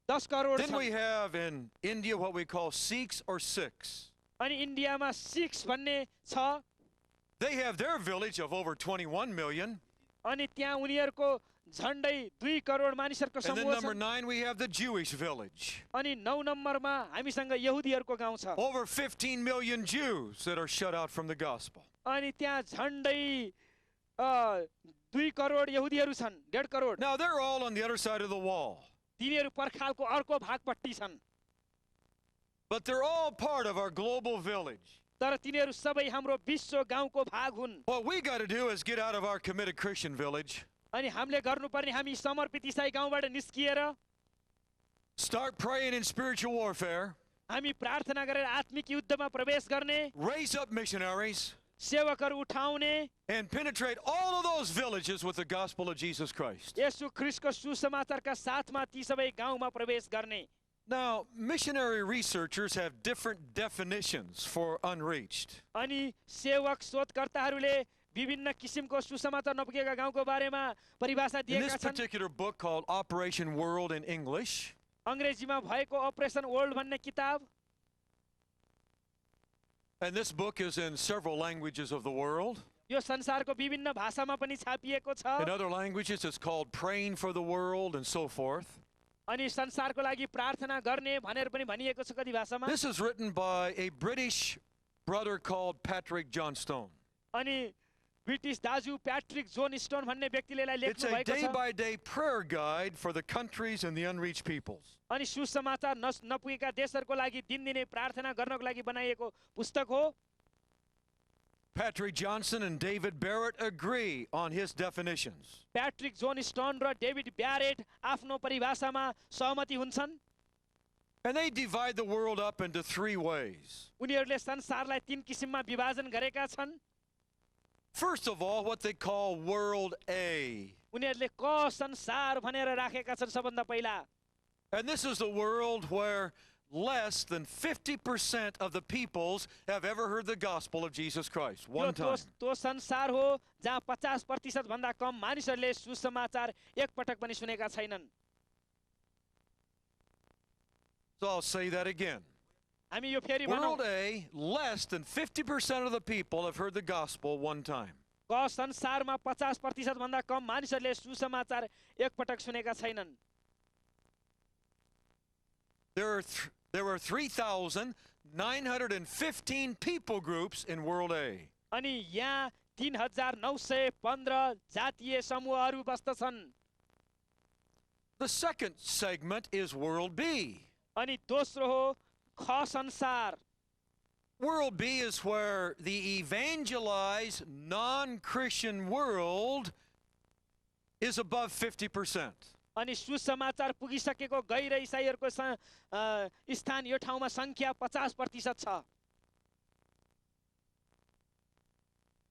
10 करोड Then छन्। we have in India what we call Sikhs or Sikhs. अनि इन्डियामा सिक्स भन्ने छ। They have their village of over 21 million. अनि त्यहाँ उनीहरूको झन्डै 2 करोड मानिसहरूको And then समूह number छ। 9, we have the Jewish village. अनि 9 नम्बरमा हामीसँग यहुदीहरूको गाउँ छ। Over 15 million Jews that are shut out from the gospel. अनि त्यहाँ झन्डै 2 करोड यहुदीहरू छन्, 1.5 crore. Now they're all on the other side of the wall. तिनीहरू पर्खालको अर्को भागपट्टि छन्। But they're all part of our global village. तर तिनीहरू सबै हाम्रो विश्व गाउँको भाग हुन्। What we got to do is get out of our committed Christian village. अनि हामीले गर्नुपर्ने हामी समर्पित इसाई गाउँबाट निस्किएर Start praying in spiritual warfare. हामी प्रार्थना गरेर आत्मिक युद्धमा प्रवेश गर्ने, Raise up missionaries. सेवकहरू उठाउने, And penetrate all of those villages with the gospel of Jesus Christ. येशू ख्रीष्टको सुसमाचारका साथमा ती सबै गाउँमा प्रवेश गर्ने। Now, missionary researchers have different definitions for unreached. अनि सेवक शोधकर्ताहरूले विभिन्न किसिमको सुसमाचार नपुगेका गाउँको बारेमा परिभाषा In this दिएका छन्। particular book called Operation World in English, अङ्ग्रेजीमा भएको अपरेसन वर्ल्ड भन्ने किताब, and this book is in several languages of the world. यो संसारको विभिन्न भाषामा पनि छापिएको In छ। other languages, it's called Praying for the World and so forth. अनि संसारको लागि प्रार्थना गर्ने भनेर पनि भनिएको छ कति भाषामा। This is written by a British brother called Patrick Johnstone. अनि ब्रिटिश दाजु प्याट्रिक जोन स्टोन भन्ने व्यक्तिले यसलाई It's लेख्नु a भएको छ। day-by-day prayer guide for the countries and the unreached peoples. अनि सुसमाचार नपुगेका देशहरूको लागि दिनदिनै प्रार्थना गर्नको लागि बनाइएको पुस्तक हो। Patrick Johnson and David Barrett agree on his definitions. Patrick John stone र डेभिड ब्यारेट आफ्नो परिभाषामा सहमति हुन्छन्। And they divide the world up into 3 ways. उनीहरूले संसारलाई 3 किसिममा विभाजन गरेका छन्। First of all, what they call World A. उनीहरूले क संसार भनेर राखेका छन् सबभन्दा पहिला। And this is the world where less than 50% of the peoples have ever heard the gospel of Jesus Christ. One time. त्यो संसार हो जहाँ 50% भन्दा कम मानिसहरूले सुसमाचार एक पटक पनि सुनेका छैनन्। So I'll say that again. हामी यो फेरि World भनौँ, A, less than 50% of the people have heard the gospel one time. क संसारमा 50% भन्दा कम मानिसहरूले सुसमाचार एक पटक सुनेका छैनन्। There were 3,915 people groups in World A. अनि यहाँ 3,915 जातीय समूहहरू बस्दछन्। The second segment is World B. अनि दोस्रो हो ख संसार। World B is where the evangelized non-Christian world is above 50%. अनि सुसमाचार पुगिसकेको गैर इसाईहरूको स्थान यो ठाउँमा संख्या 50% छ।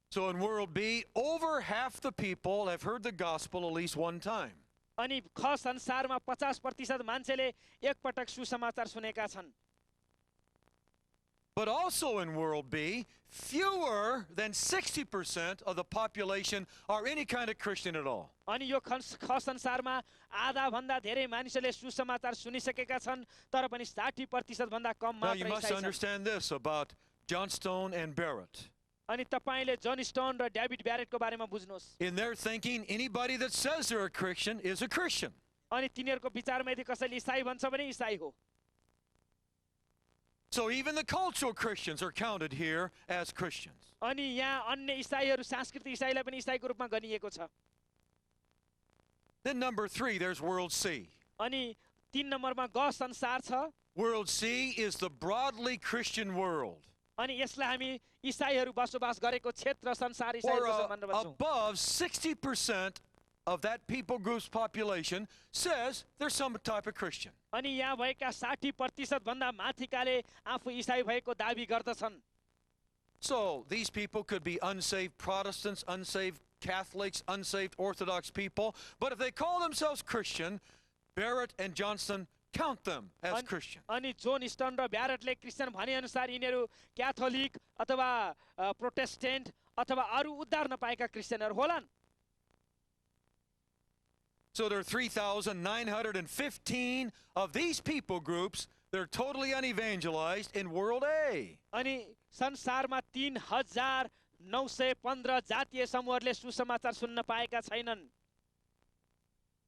So in World B, over half the people have heard the gospel at least one time. अनि ख संसारमा 50% मान्छेले एक पटक सुसमाचार सुनेका छन्। But also in World B, fewer than 60% of the population are any kind of Christian at all. अनि यो ख संसारमा आधा भन्दा धेरै मानिसले सुसमाचार सुनिसकेका छन्, तर पनि 60% भन्दा कम Now मात्र you must इसाई छन्। understand this about Johnstone and Barrett. अनि तपाईले जन स्टोन र डेभिड ब्यारेटको बारेमा बुझ्नुहोस्। In their thinking, anybody that says they're a Christian is a Christian. अनि तिनीहरूको विचारमा यदि कसैले इसाई भन्छ भने इसाई हो। So even the cultural Christians are counted here as Christians. अनि यहाँ अन्य इसाईहरू सांस्कृतिक इसाईलाई पनि इसाईको रूपमा गनिएको छ। Then number 3, there's World C. अनि 3 नम्बरमा ग संसार छ। World C is the broadly Christian world, अनि यसलाई हामी इसाईहरू बसोबास गरेको क्षेत्र संसार or इसाईहरूको भनेर भन्छौँ। above 60% of that people group's population says they're some type of Christian. अनि यहाँ भएका 60% भन्दा माथिकाले आफू इसाई भएको दाबी गर्दछन्। So these people could be unsaved Protestants, unsaved Catholics, unsaved Orthodox people, but if they call themselves Christian, Barrett and Johnson count them as Christian. अनि जोन स्टोन र ब्यारेटले क्रिस्चियन भने अनुसार यिनीहरू क्याथोलिक अथवा प्रोटेस्टेन्ट अथवा अरू उद्धार नपाएका क्रिस्चियनहरू होलान्। So there are 3,915 of these people groups. They're totally unevangelized in world A. अनि संसारमा 3,915 जातीय समूहहरूले सुसमाचार सुन्न पाएका छैनन्।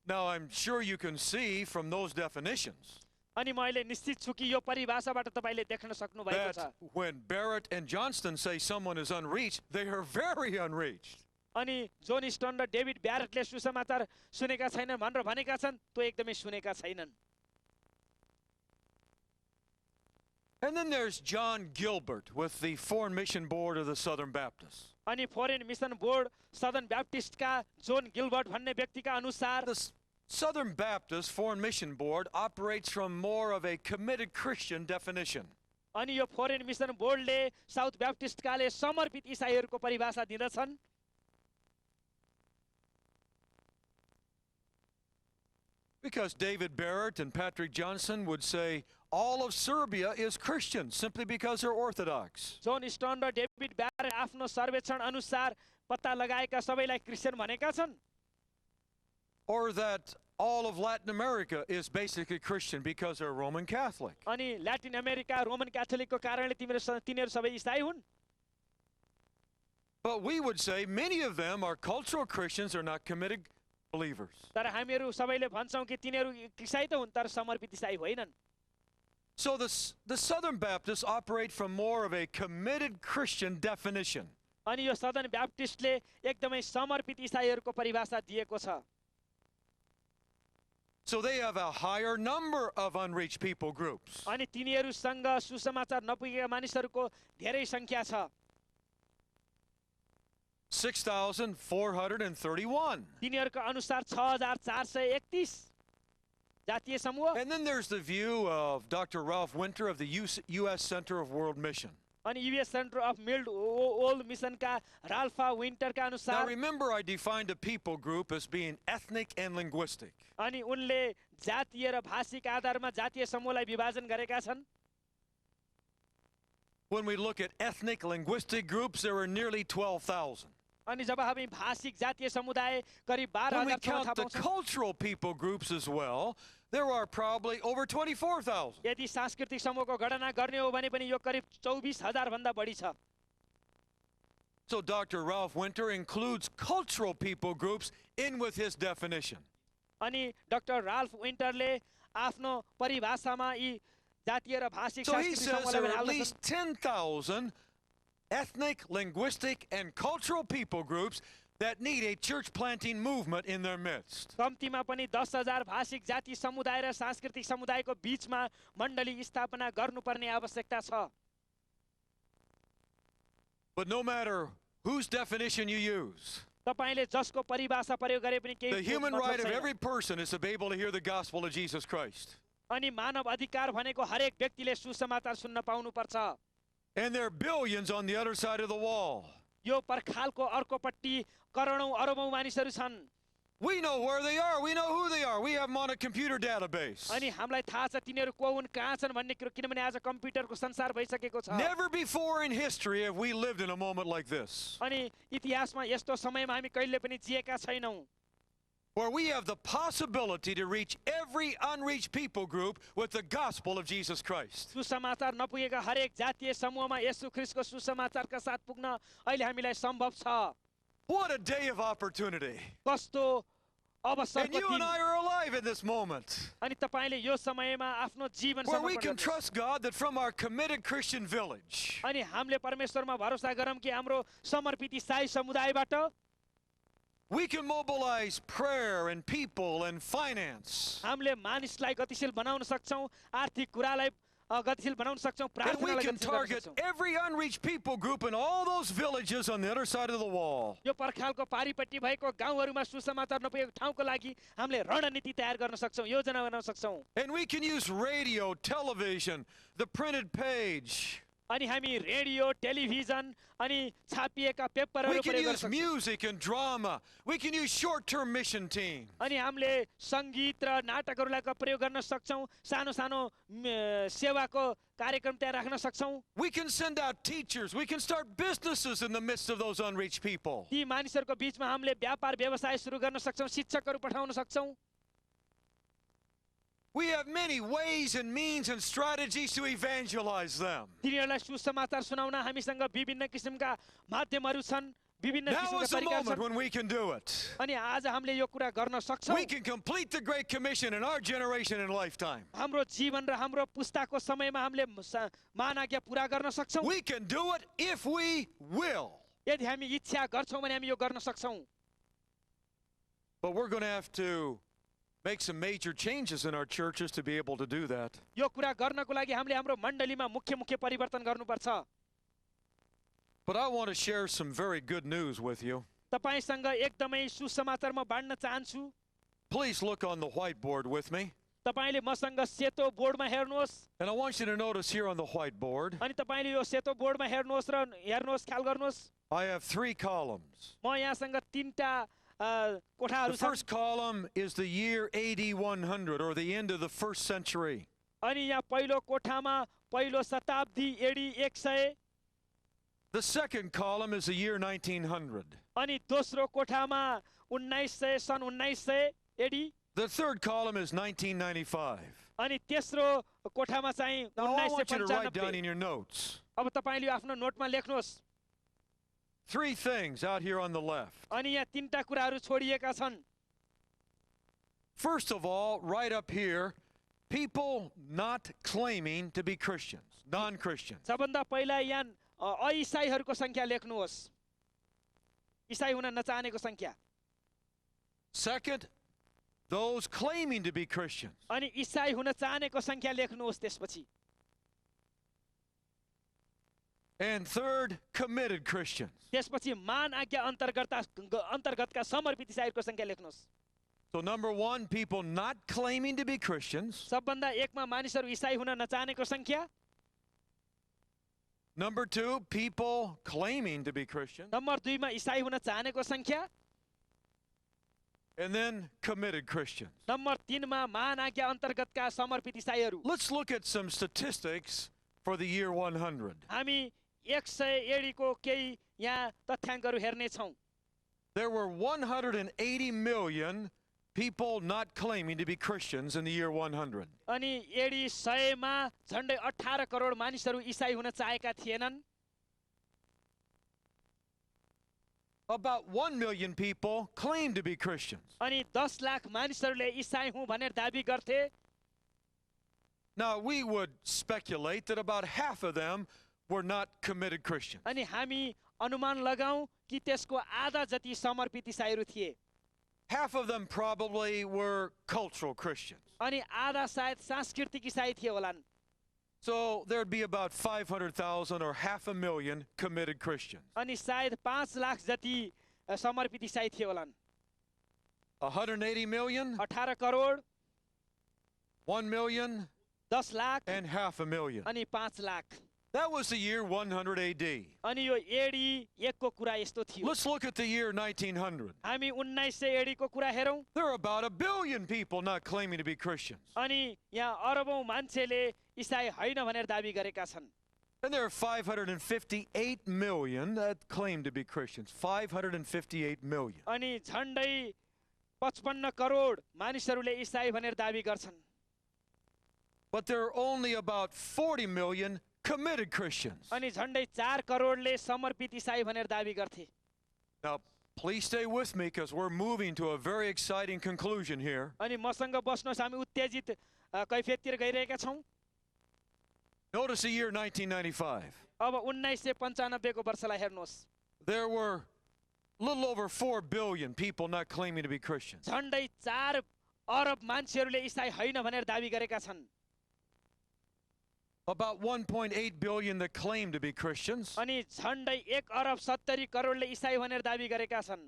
Now, I'm sure you can see from those definitions अनि मैले निश्चित छु कि यो परिभाषाबाट तपाईले देख्न सक्नु भएको छ that when Barrett and Johnston say someone is unreached, they are very unreached. अनि जोन स्टोन र डेभिड ब्यारेटले सुसमाचार सुनेका छैनन् भनेर भनेका छन्, त्यो एकदमै सुनेका छैनन्। And then there's John Gilbert with the Foreign Mission Board of the Southern Baptists. अनि फोरेन मिसन बोर्ड सदन ब्याप्टिस्टका जोन गिल्बर्ट भन्ने व्यक्तिका अनुसार The Southern Baptist Foreign Mission Board operates from more of a committed Christian definition. अनि यो foreign mission बोर्डले south ब्याप्टिस्टकाले समर्पित इसाईहरूको परिभाषा दिँदछन्। Because David Barrett and Patrick Johnson would say all of Serbia is Christian simply because they're Orthodox. John stone र David ब्यारेट आफ्नो सर्वेक्षण अनुसार पत्ता लगाएका सबैलाई क्रिस्चियन भनेका छन्। Or that all of Latin America is basically Christian because they're Roman Catholic. अनि ल्याटिन अमेरिका रोमन क्याथोलिकको कारणले तिनीहरू सबै इसाई हुन्। But we would say many of them are cultural Christians, they're not committed believers. तर हामीहरू सबैले भन्छौँ कि तिनीहरू इसाई त हुन् तर समर्पित इसाई होइनन्। So the Southern Baptists operate from more of a committed Christian definition. अनि यो सदन ब्याप्टिस्टले एकदमै समर्पित इसाईहरूको परिभाषा दिएको छ। So they have a higher number of unreached people groups. अनि तिनीहरूसँग सुसमाचार नपुगेका मानिसहरूको धेरै सङ्ख्या छ। 6,431. तिनीहरूको अनुसार 6,431 जातीय समूह। And then there's the view of Dr. Ralph Winter of the U.S. Center of World Mission. अनि युएस सेन्टर अफ मिल्ड ओल्ड मिसनका राल्फा विन्टरका Now अनुसार remember, I defined a people group as being ethnic and linguistic. अनि उनले जातीय र भाषिक आधारमा जातीय समूहलाई विभाजन गरेका छन्। When we look at ethnic linguistic groups, there are nearly 12,000. अनि जब हामी भाषिक जातीय समुदाय करिब When we 12,000 count थाहा the पाउँछौँ। cultural people groups as well, there are probably over 24,000. यदि सांस्कृतिक समूहको गणना गर्ने हो भने पनि यो करिब 24,000 भन्दा बढी छ। So Dr. Ralph Winter includes cultural people groups in with his definition. अनि डाक्टर राल्फ विन्टरले आफ्नो परिभाषामा यी जातीय र भाषिक So he सांस्कृतिक says समूहलाई there पनि are at हाल्दछन्। least 10,000 ethnic, linguistic, and cultural people groups that need a church planting movement in their midst. कम्तीमा पनि 10,000 भाषिक जाति समुदाय र सांस्कृतिक समुदायको बीचमा मण्डली स्थापना गर्नुपर्ने आवश्यकता छ। But no matter whose definition you use, तपाईले जसको परिभाषा प्रयोग गरे पनि केही the human मतलब right of छैन। every person is to be able to hear the gospel of Jesus Christ. अनि मानव अधिकार भनेको हरेक व्यक्तिले सुसमाचार सुन्न पाउनुपर्छ। And there are billions on the other side of the wall. यो पर्खालको अर्कोपट्टि करोडौं अरबौं मानिसहरू छन्। We know where they are. We know who they are. We have them on a computer database. अनि हामीलाई थाहा छ तिनीहरू को हुन् कहाँ छन् भन्ने कुरो, किनभने आज कम्प्युटरको संसार भइसकेको छ। Never before in history have we lived in a moment like this, अनि इतिहासमा यस्तो समयमा हामी कहिले पनि जिएका छैनौं where we have the possibility to reach every unreached people group with the gospel of Jesus Christ. सुसमाचार नपुगेका हरेक जातीय समूहमा येशू ख्रीष्टको सुसमाचारका साथ पुग्न अहिले हामीलाई सम्भव छ। What a day of opportunity. कस्तो अवसरको And you and दिन। I are alive in this moment, अनि तपाईले यो समयमा आफ्नो जीवन where we समर्पण can गर्नुहोस्। trust God that from our committed Christian village, अनि हामीले परमेश्वरमा भरोसा गरौँ कि हाम्रो समर्पित इसाई समुदायबाट we can mobilize prayer and people and finance. हामीले मानिसलाई गतिशील बनाउन सक्छौं, आर्थिक कुरालाई गतिशील बनाउन सक्छौं, And we प्रार्थनालाई can गतिशील गर्न target सक्छौं। every unreached people group in all those villages on the other side of the wall. यो पर्खालको पारिपट्टि भएको गाउँहरूमा सुसमाचार नपुगेको ठाउँको लागि हामीले रणनीति तयार गर्न सक्छौं, योजना बनाउन सक्छौं। And we can use radio, television, the printed page. अनि हामी रेडियो टेलिभिजन अनि छापिएका We पेपरहरू can प्रयोग गर्न use सक्छौँ music and drama. We can use short-term mission teams. अनि हामीले सङ्गीत र नाटकहरूलाई प्रयोग गर्न सक्छौँ सानो सानो सेवाको कार्यक्रम त्यहाँ राख्न सक्छौँ We can send out teachers. We can start businesses in the midst of those unreached people. ती मानिसहरूको बीचमा हामीले व्यापार व्यवसाय सुरु गर्न सक्छौँ शिक्षकहरू पठाउन सक्छौँ We have many ways and means and strategies to evangelize them. तिनीहरूलाई सुसमाचार सुनाउन हामीसँग विभिन्न किसिमका माध्यमहरू छन् विभिन्न Now किसिमका is the तरिका moment छन् when we can do it. अनि आज हामीले यो कुरा गर्न सक्छौँ We can complete the Great Commission in our generation and lifetime. हाम्रो जीवन र हाम्रो पुस्ताको समयमा हामीले महानाज्ञा पूरा गर्न सक्छौँ We can do it if we will. यदि हामी इच्छा गर्छौँ भने हामी यो गर्न सक्छौँ But we're going to have to make some major changes in our churches to be able to do that. यो कुरा गर्नको लागि हामीले हाम्रो मण्डलीमा मुख्य मुख्य परिवर्तन गर्नुपर्छ But I want to share some very good news with you. तपाईसँग एकदमै सुसमाचार म बाँड्न चाहन्छु Please look on the whiteboard with me. तपाईले मसँग सेतो बोर्डमा हेर्नुहोस् And I want you to notice here on the whiteboard, अनि तपाईले यो सेतो बोर्डमा हेर्नुहोस् र हेर्नुहोस् ख्याल गर्नुहोस् I have 3 columns. म यहाँसँग 3टा The कोठाहरू छन् first column is the year AD 100, or the end of the first century. अनि यहाँ पहिलो कोठामा पहिलो शताब्दी AD 100 The second column is the year 1900. अनि दोस्रो कोठामा 1900 सन् 1900 AD The third column is 1995. अनि तेस्रो कोठामा चाहिँ Now I want you to write down 1995 in your notes अब तपाईले यो आफ्नो नोटमा लेख्नुहोस् 3 things out here on the left. अनि यहाँ 3टा कुराहरू छोडिएका छन् First of all, right up here, people not claiming to be Christians, non-Christians. सबभन्दा पहिला यहाँ अइसाईहरूको संख्या लेख्नुहोस् इसाई हुन नचाहनेको संख्या Second, those claiming to be Christians. अनि इसाई हुन चाहनेको संख्या लेख्नुहोस् त्यसपछि And third, committed Christians. त्यसपछि मान आज्ञा अन्तर्गतका समर्पित इसाईहरूको संख्या लेख्नुहोस् So number 1, people not claiming to be Christians. सबभन्दा एकमा मानिसहरू इसाई हुन नचाहनेको संख्या Number 2, people claiming to be Christians. Number 2 मा इसाई हुन चाहनेको संख्या And then committed Christians. Number 3 मा मान आज्ञा अन्तर्गतका समर्पित इसाईहरू Let's look at some statistics for the year 100. हामी 100 एडीको केही यहाँ तथ्याङ्कहरू हेर्ने छौं There were 180 million people not claiming to be Christians in the year 100. अनि एडी 100 मा झन्डै 18 करोड मानिसहरू इसाई हुन चाहेका थिएनन् About 1 million people claimed to be Christians. अनि 10 लाख मानिसहरूले इसाई हुँ भनेर दाबी गर्थे Now, we would speculate that about half of them were not committed Christians. अनि हामी अनुमान लगाऊ कि त्यसको आधा जति समर्पित इसाईहरू थिए Half of them probably were cultural Christians. अनि आधा सायद सांस्कृतिक इसाई थिए होलान् So there'd be about 500,000 or 500,000 committed Christians. अनि सायद 5 लाख जति समर्पित इसाई थिए होलान् 180 million, 18 crore 1 million, 10 lakh and 500,000. अनि 5 lakh That was the year 100 AD. अनि यो एडी 1 को कुरा यस्तो थियो Let's look at the year 1900. हामी 1900 एडी को कुरा हेरौं There are about 1 billion people not claiming to be Christians. अनि यहाँ अरबौं मान्छेले इसाई हैन भनेर दाबी गरेका छन् And there are 558 million that claim to be Christians. 558 million. अनि झन्डै 55 करोड मानिसहरूले इसाई भनेर दाबी गर्छन् But there are only about 40 million committed Christians. अनि झन्डै 4 करोडले समर्पित इसाई भनेर दाबी गर्थे Now, please stay with me because we're moving to a very exciting conclusion here. अनि मसँग बस्नुहोस् हामी उत्तेजित कैफियततिर गइरहेका छौं Notice the year 1995. अब 1995 को वर्षलाई हेर्नुहोस् There were a little over 4 billion people not claiming to be Christians. झन्डै 4 अरब मान्छेहरूले इसाई हैन भनेर दाबी गरेका छन् About 1.8 billion that claim to be Christians. अनि झन्डै 1 अरब 70 करोडले इसाई भनेर दाबी गरेका छन्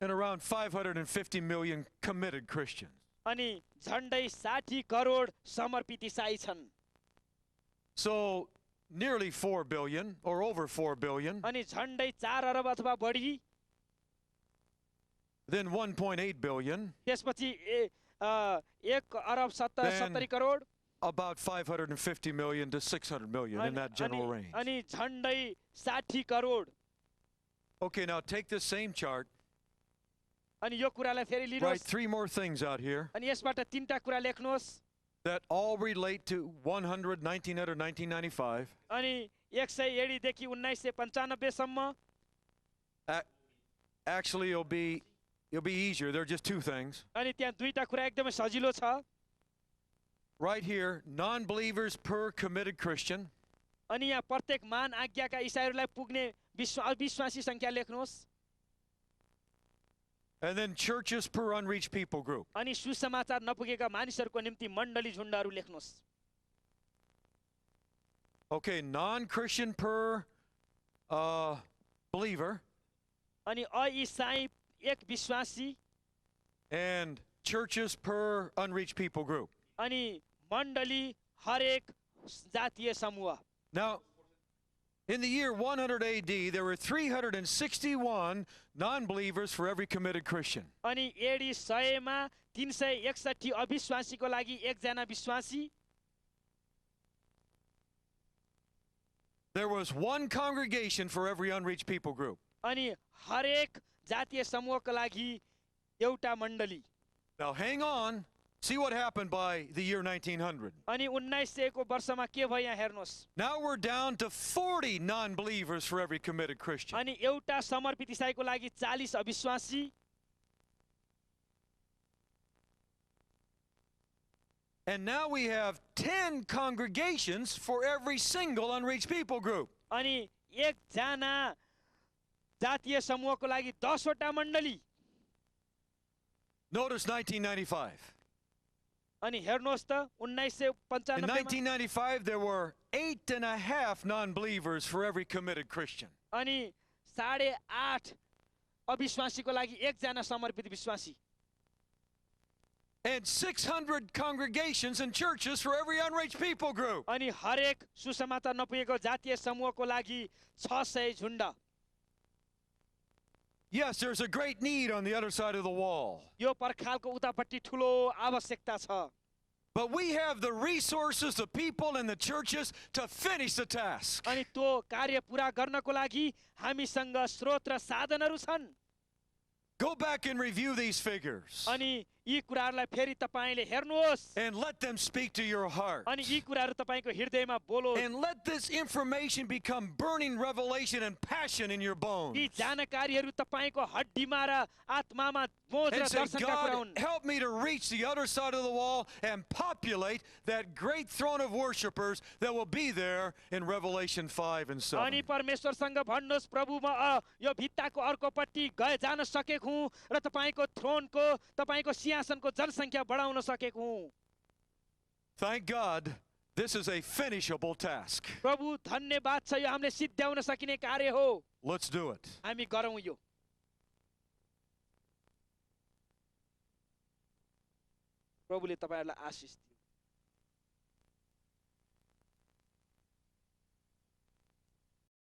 And around 550 million committed Christians. अनि झन्डै 60 करोड समर्पित इसाई छन् So nearly 4 billion or over 4 billion. अनि झन्डै 4 अरब अथवा बढी Then 1.8 billion. त्यसपछि 1 अरब 70 crore About 550 million to 600 million in that general range. अनि झन्डै 60 crore Okay, now take this same chart. अनि यो कुरालाई फेरि Write लिनुहोस् 3 more things out here अनि यसबाट 3टा कुरा लेख्नुहोस् that all relate to 100, 1900, 1995. अनि 100 देखि 1995 सम्म Actually, it'll be easier. There are just 2 things. अनि त्यहाँ दुईटा कुरा एकदमै सजिलो छ Right here, non-believers per committed Christian. अनि यहाँ प्रत्येक मान आज्ञाका इसाईहरूलाई पुग्ने अविश्वासी संख्या लेख्नुहोस् And then churches per unreached people group. अनि सुसमाचार नपुगेका मानिसहरूको निम्ति मण्डली झुण्डहरू लेख्नुहोस् Okay, non-Christian per believer अनि अईसाई एक विश्वासी and churches per unreached people group. अनि मण्डली हरेक जातीय समूह Now, in the year 100 AD, there were 361 non-believers for every committed Christian. अनि एडी 100 मा 361 अविश्वासीको लागि एकजना विश्वासी There was 1 congregation for every unreached people group. अनि हरेक जातीय समूहको लागि एउटा मण्डली Now, hang on. See what happened by the year 1900. अनि 1900 को वर्षमा के भयो यहाँ हेर्नुहोस् Now we're down to 40 non-believers for every committed Christian. अनि एउटा समर्पित इसाईको लागि 40 अविश्वासी And now we have 10 congregations for every single unreached people group. अनि एकजना जातीय समूहको लागि 10 वटा मण्डली Notice 1995. अनि हेर्नुहोस् त In 1995 मा 1995, there were 8.5 non-believers for every committed Christian. अनि 8.5 अविश्वासीको लागि एकजना समर्पित विश्वासी And 600 congregations and churches for every unreached people group. अनि हरेक सुसमाचार नपुगेको जातीय समूहको लागि 600 झुण्ड Yes, there's a great need on the other side of the wall. यो पर्खालको उतापट्टि ठुलो आवश्यकता छ But we have the resources, the people, and the churches to finish the task. अनि त्यो कार्य पूरा गर्नको लागि हामीसँग स्रोत र साधनहरू छन् Go back and review these figures. अनि यी कुराहरूलाई फेरि तपाईले हेर्नुहोस् And let them speak to your heart. अनि यी कुराहरू तपाईको हृदयमा बोलोस् And let this information become burning revelation and passion in your bones. यी जानकारीहरू तपाईको हड्डीमा र आत्मामा बोझ र And say, दर्शनका कुरा God, हुन् help me to reach the other side of the wall and populate that great throne of worshipers that will be there in Revelation 5 and 7. अनि परमेश्वरसँग भन्नुहोस् प्रभु म यो भित्ताको अर्कोपट्टि जान सकेको हुँ र तपाईको थ्रोनको तपाईको सिंहासनको जनसंख्या बढाउन सकेको हुँ Thank God, this is a finishable task. प्रभु धन्यवाद छ यो हामीले सिद्ध्याउन सकिने कार्य हो Let's do it. हामी गरौँ यो प्रभुले तपाईहरुलाई आशीष दियोस्